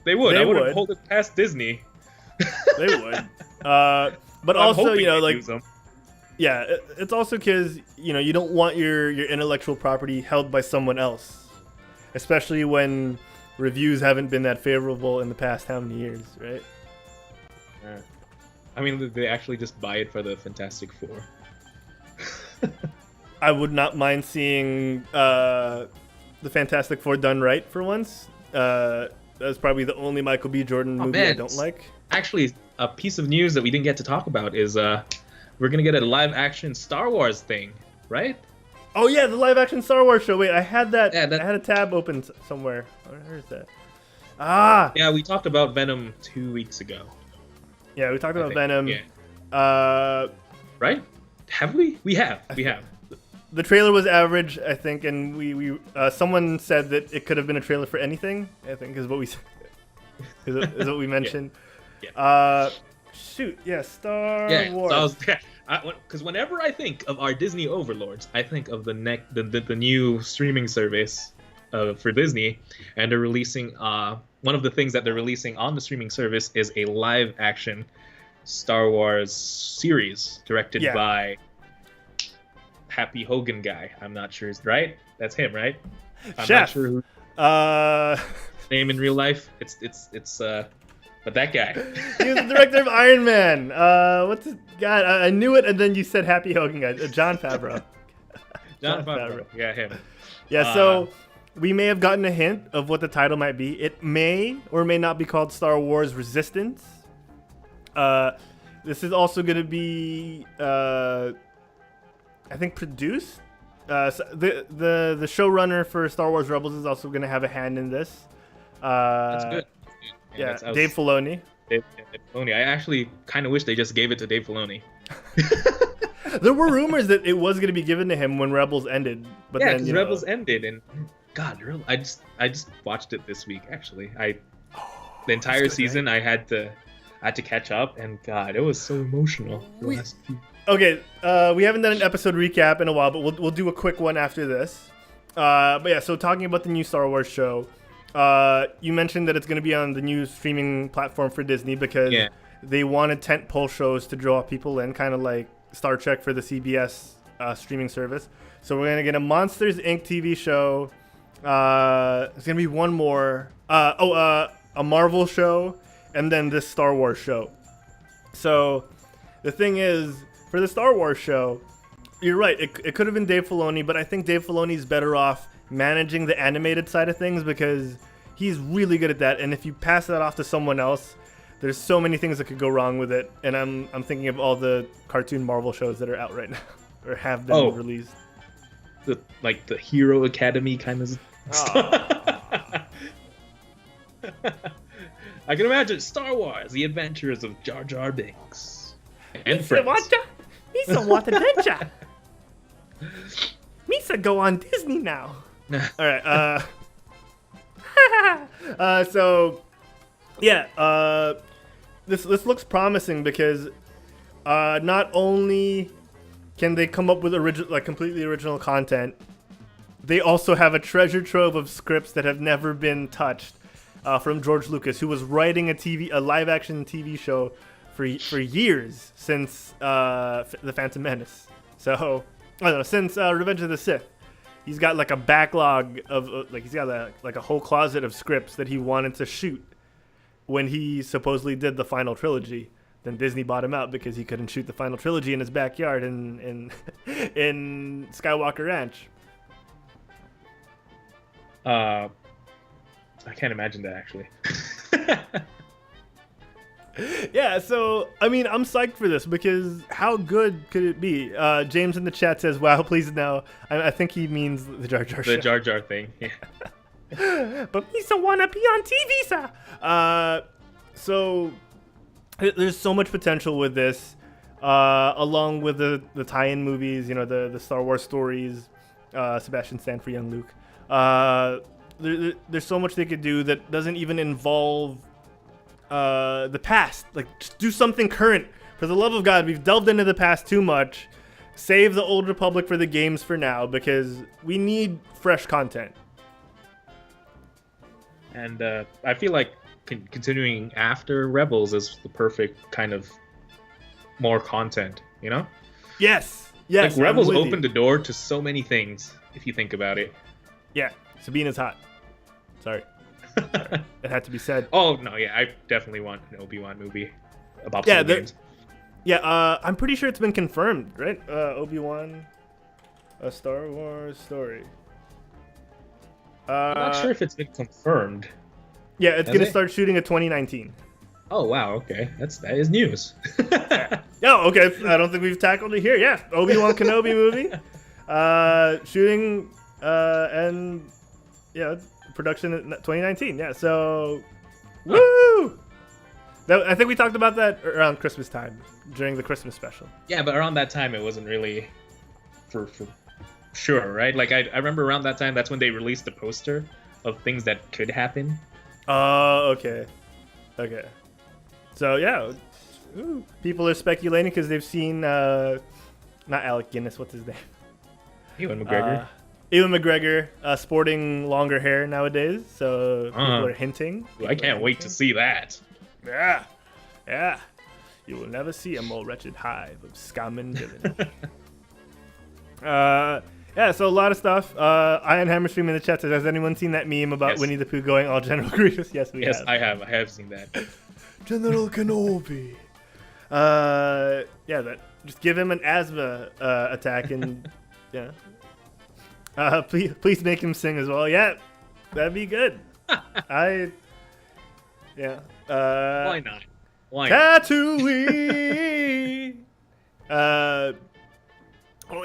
They would. I wouldn't hold it past Disney. They would. But also, use them. Yeah, it's also because, you don't want your intellectual property held by someone else. Especially when reviews haven't been that favorable in the past how many years, right? Yeah. I mean, they actually just buy it for the Fantastic Four. I would not mind seeing the Fantastic Four done right for once. That's probably the only Michael B. Jordan movie I don't like. Actually, a piece of news that we didn't get to talk about is we're going to get a live-action Star Wars thing, right? Oh, yeah, the live-action Star Wars show. Wait, I had that. Yeah, I had a tab open somewhere. Where is that? Ah! Yeah, we talked about Venom 2 weeks ago. Yeah, we talked about Venom. Yeah. Right? Have we? We have. The trailer was average, I think, and we someone said that it could have been a trailer for anything. I think is what we is what we mentioned. Yeah. Shoot, yeah, Star So Wars. because whenever I think of our Disney overlords, I think of the new streaming service for Disney, and they're releasing one of the things that they're releasing on the streaming service is a live action Star Wars series directed by Happy Hogan guy. I'm not sure, right? That's him, right? I'm Chef. not sure who name in real life. It's but that guy. He was the director of Iron Man. What's his God? I knew it, and then you said Happy Hogan guy. Jon Favreau. Jon Favreau. Yeah, him. Yeah, so we may have gotten a hint of what the title might be. It may or may not be called Star Wars Resistance. This is also going to be, I think, produced. So the showrunner for Star Wars Rebels is also going to have a hand in this. That's good. Yeah, Dave Filoni. Dave Filoni. I actually kind of wish they just gave it to Dave Filoni. There were rumors that it was going to be given to him when Rebels ended, but yeah, then Rebels ended, and God, I just watched it this week. Actually, the entire season I had to catch up, and God, it was so emotional. Okay, we haven't done an episode recap in a while, but we'll do a quick one after this. But yeah, so talking about the new Star Wars show, you mentioned that it's going to be on the new streaming platform for Disney because they wanted tentpole shows to draw people in, kind of like Star Trek for the CBS streaming service. So we're going to get a Monsters, Inc. TV show. There's going to be one more. A Marvel show, and then this Star Wars show. So the thing is, for the Star Wars show, you're right. It could have been Dave Filoni, but I think Dave Filoni's better off managing the animated side of things because he's really good at that. And if you pass that off to someone else, there's so many things that could go wrong with it. And I'm thinking of all the cartoon Marvel shows that are out right now or have been released. The Hero Academy kind of stuff. I can imagine Star Wars: The Adventures of Jar Jar Binks and friends. Misa want adventure. Misa go on Disney now. All right. So yeah, this looks promising because not only can they come up with completely original content, they also have a treasure trove of scripts that have never been touched from George Lucas, who was writing a live-action TV show for years since The Phantom Menace. So I don't know, since Revenge of the Sith. He's got like a backlog of he's got a whole closet of scripts that he wanted to shoot when he supposedly did the final trilogy. Then Disney bought him out because he couldn't shoot the final trilogy in his backyard in Skywalker Ranch. I can't imagine that actually. Yeah, so I mean, I'm psyched for this because how good could it be? James in the chat says, "Wow, please no." I think he means the Jar Jar show. The Jar Jar thing. Yeah. But we still wanna be on TV, sir. So there's so much potential with this, along with the tie-in movies. You know, the Star Wars stories, Sebastian Stan for young Luke. There's so much they could do that doesn't even involve the past. Like, just do something current. For the love of God, we've delved into the past too much. Save the Old Republic for the games for now, because we need fresh content. And I feel like continuing after Rebels is the perfect kind of more content, you know? Yes. Yes. Like, Rebels I'm with opened you. the door to so many things, if you think about it. Yeah. Sabina's hot. Sorry. It had to be said. Oh, no, yeah, I definitely want an Obi-Wan movie about Yeah, some games. Yeah, I'm pretty sure it's been confirmed, right? Obi-Wan, a Star Wars story. I'm not sure if it's been confirmed. Yeah, it's Has gonna it? start shooting in 2019. Oh, wow, okay. That is news. Oh, okay. I don't think we've tackled it here. Yeah, Obi-Wan Kenobi movie, shooting, and yeah, production in 2019. Yeah, so woo! I think we talked about that around Christmas time during the Christmas special. Yeah, but around that time, it wasn't really for sure, right? Like, I remember around that time, that's when they released the poster of things that could happen. Oh, okay. Okay. So, yeah. Ooh, people are speculating because they've seen, not Alec Guinness, what's his name? Ewan McGregor. Ewan McGregor sporting longer hair nowadays, so people are hinting. I can't wait to see that. Yeah. Yeah. You will never see a more wretched hive of scum and villainy. Yeah, so a lot of stuff. Iron Hammer stream in the chat says, has anyone seen that meme about Yes. Winnie the Pooh going all General Grievous? Yes, we Yes, have. I have seen that. General Kenobi. Yeah, that just give him an asthma attack and yeah. Please make him sing as well. Yeah, that'd be good. Yeah. Why not? Why not? Tatooine.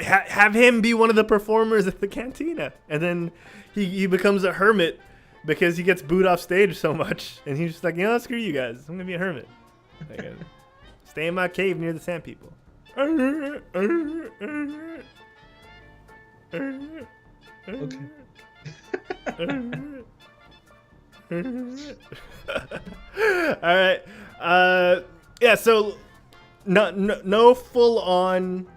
Have him be one of the performers at the cantina, and then he becomes a hermit because he gets booed off stage so much, and he's just like, you know, screw you guys, I'm gonna be a hermit. Like, stay in my cave near the sand people. Okay. All right. Yeah. So, no full on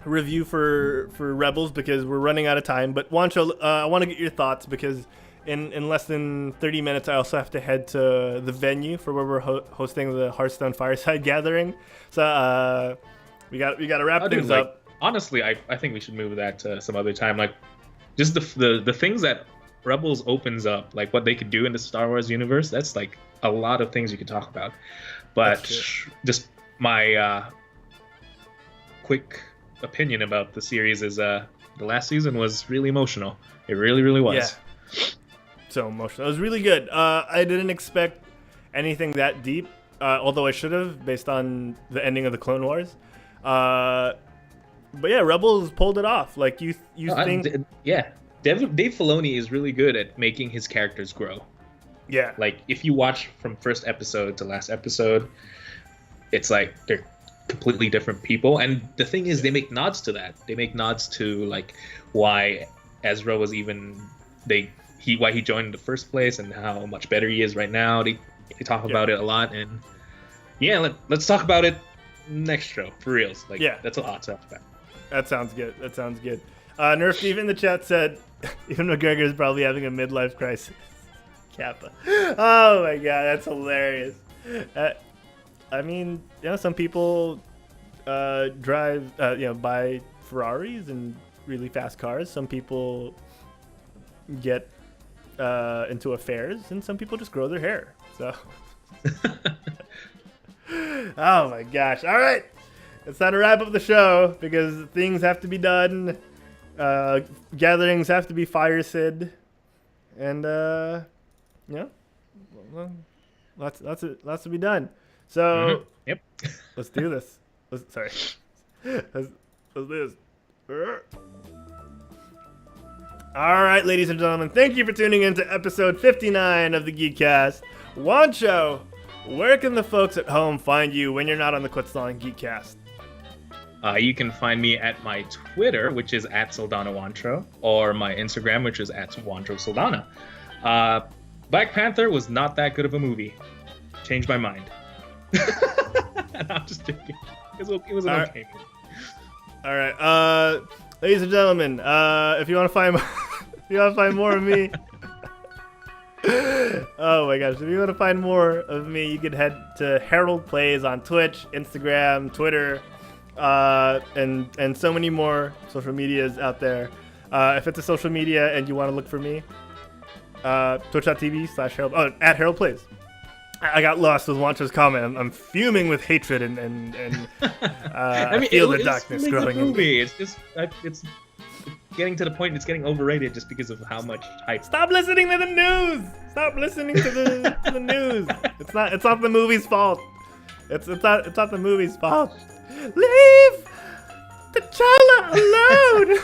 review for Rebels because we're running out of time. But Juancho, I want to get your thoughts because in less than 30 minutes, I also have to head to the venue for where we're hosting the Hearthstone Fireside Gathering. So we got to wrap things up. Honestly, I think we should move that to some other time. Like, just the things that Rebels opens up, like what they could do in the Star Wars universe. That's like a lot of things you could talk about. But just my quick opinion about the series is the last season was really emotional. It really, really was. Yeah. So emotional. It was really good. I didn't expect anything that deep, although I should have, based on the ending of the Clone Wars. But yeah, Rebels pulled it off. Like you think? Yeah, Dave Filoni is really good at making his characters grow. Yeah. Like if you watch from first episode to last episode, it's like they're completely different people. And the thing is, they make nods to that. They make nods to like why Ezra was even why he joined in the first place and how much better he is right now. They talk about it a lot, and yeah, let's talk about it next show for reals. Like that's a lot to talk about. That sounds good. Nerf Steve in the chat said, even McGregor is probably having a midlife crisis. Kappa. Oh my god, that's hilarious. I mean, you know, some people drive, buy Ferraris and really fast cars. Some people get into affairs, and some people just grow their hair. So, oh my gosh! All right, it's time to wrap up the show because things have to be done. Gatherings have to be firesid, and well, Lots to be done. So Yep. let's do this. Let's do this. All right, ladies and gentlemen, thank you for tuning in to episode 59 of the Geekcast. Juancho, where can the folks at home find you when you're not on the Quit Stalling Geekcast? You can find me at my Twitter, which is @SaldanaJuancho, or my Instagram, which is @Juancho Saldana. Black Panther was not that good of a movie. Changed my mind. I'm just joking. It was an okay movie. All right, ladies and gentlemen, if you want to find more of me, oh my gosh, if you want to find more of me, you can head to Herald Plays on Twitch, Instagram, Twitter, and so many more social medias out there. If it's a social media and you want to look for me, twitch.tv/Herald, at Herald Plays. I got lost with Juancho's comment. I'm fuming with hatred and I feel the darkness growing in me. It's just it's getting to the point. It's getting overrated just because of how much hype. Stop listening to the news. Stop listening to the news. It's not the movie's fault. It's not the movie's fault. Leave T'Challa alone.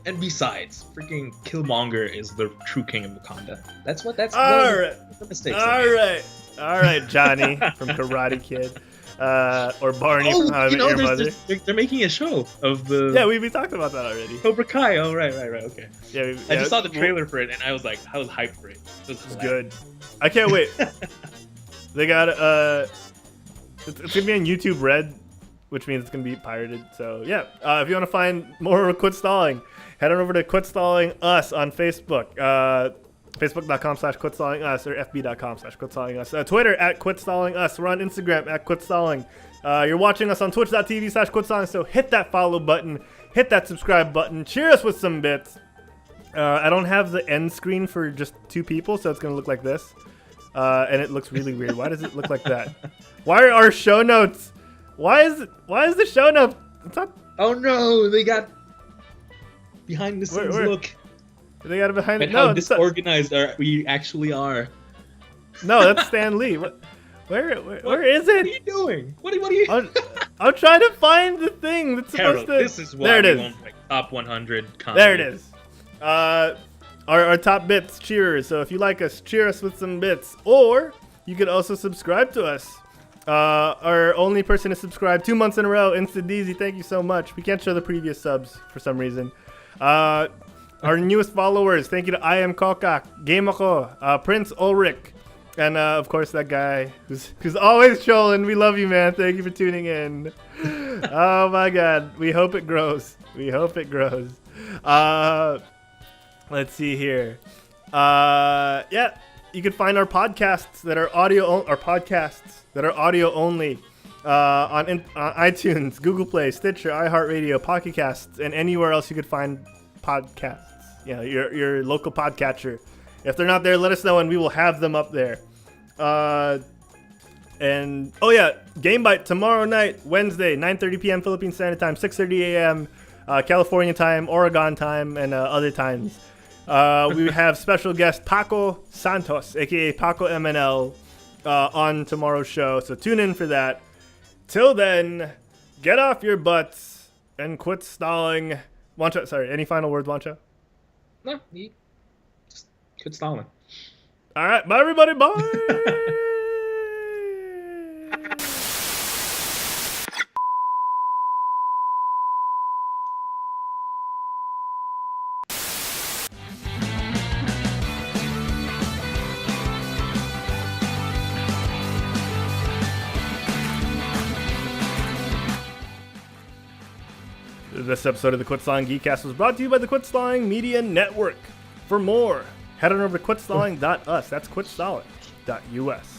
And besides, freaking Killmonger is the true king of Wakanda. That's All the mistakes. All right, Johnny from Karate Kid, or Barney from How I Met Your Mother. They're making a show of the. Yeah, we talked about that already. Cobra Kai. Oh, right, okay. Yeah, I just saw the trailer for it, and I was hyped for it. It was good. I can't wait. They got it's gonna be on YouTube Red, which means it's gonna be pirated. So yeah, if you want to find more Quit Stalling, head on over to Quit Stalling Us on Facebook. Facebook.com/QuitStallingUs or FB.com/QuitStallingUs. Twitter @QuitStallingUs. We're on Instagram @QuitStalling. You're watching us on Twitch.tv/QuitStalling. So hit that follow button, hit that subscribe button, cheer us with some bits. I don't have the end screen for just 2 people, so it's gonna look like this, and it looks really weird. Why does it look like that? Why are our show notes? Why is the show note? It's not. Oh no, they got behind the scenes look. They got it behind. And how disorganized we actually are. No, that's Stan Lee. Where is it? What are you doing? What are you? I'm trying to find the thing that's supposed to. This is why we won't pick top 100 comedy. There it is. Our top bits cheerers. So if you like us, cheer us with some bits. Or you could also subscribe to us. Our only person to subscribe 2 months in a row, Instant Deezy. Thank you so much. We can't show the previous subs for some reason. Our newest followers, thank you to I Am Kokak, Game Ako, Prince Ulrich, and of course that guy who's always trolling. We love you, man. Thank you for tuning in. Oh my God, we hope it grows. Let's see here. Yeah, you can find our podcasts that are audio only on iTunes, Google Play, Stitcher, iHeartRadio, Pocket Casts, and anywhere else you could find podcasts. Your local podcatcher. If they're not there, let us know and we will have them up there. And oh yeah, Game Bite tomorrow night, Wednesday, 9:30 p.m. Philippine Standard Time, 6:30 a.m. California time, Oregon time, and other times. We have special guest Paco Santos, aka Paco MNL, on tomorrow's show. So tune in for that. Till then, get off your butts and quit stalling. Juancho, sorry, any final words, Juancho? No, you just quit stalling. All right, bye everybody, bye. This episode of the Quit Stalling Geekcast was brought to you by the Quit Stalling Media Network. For more, head on over to quitstalling.us. That's quitstalling.us.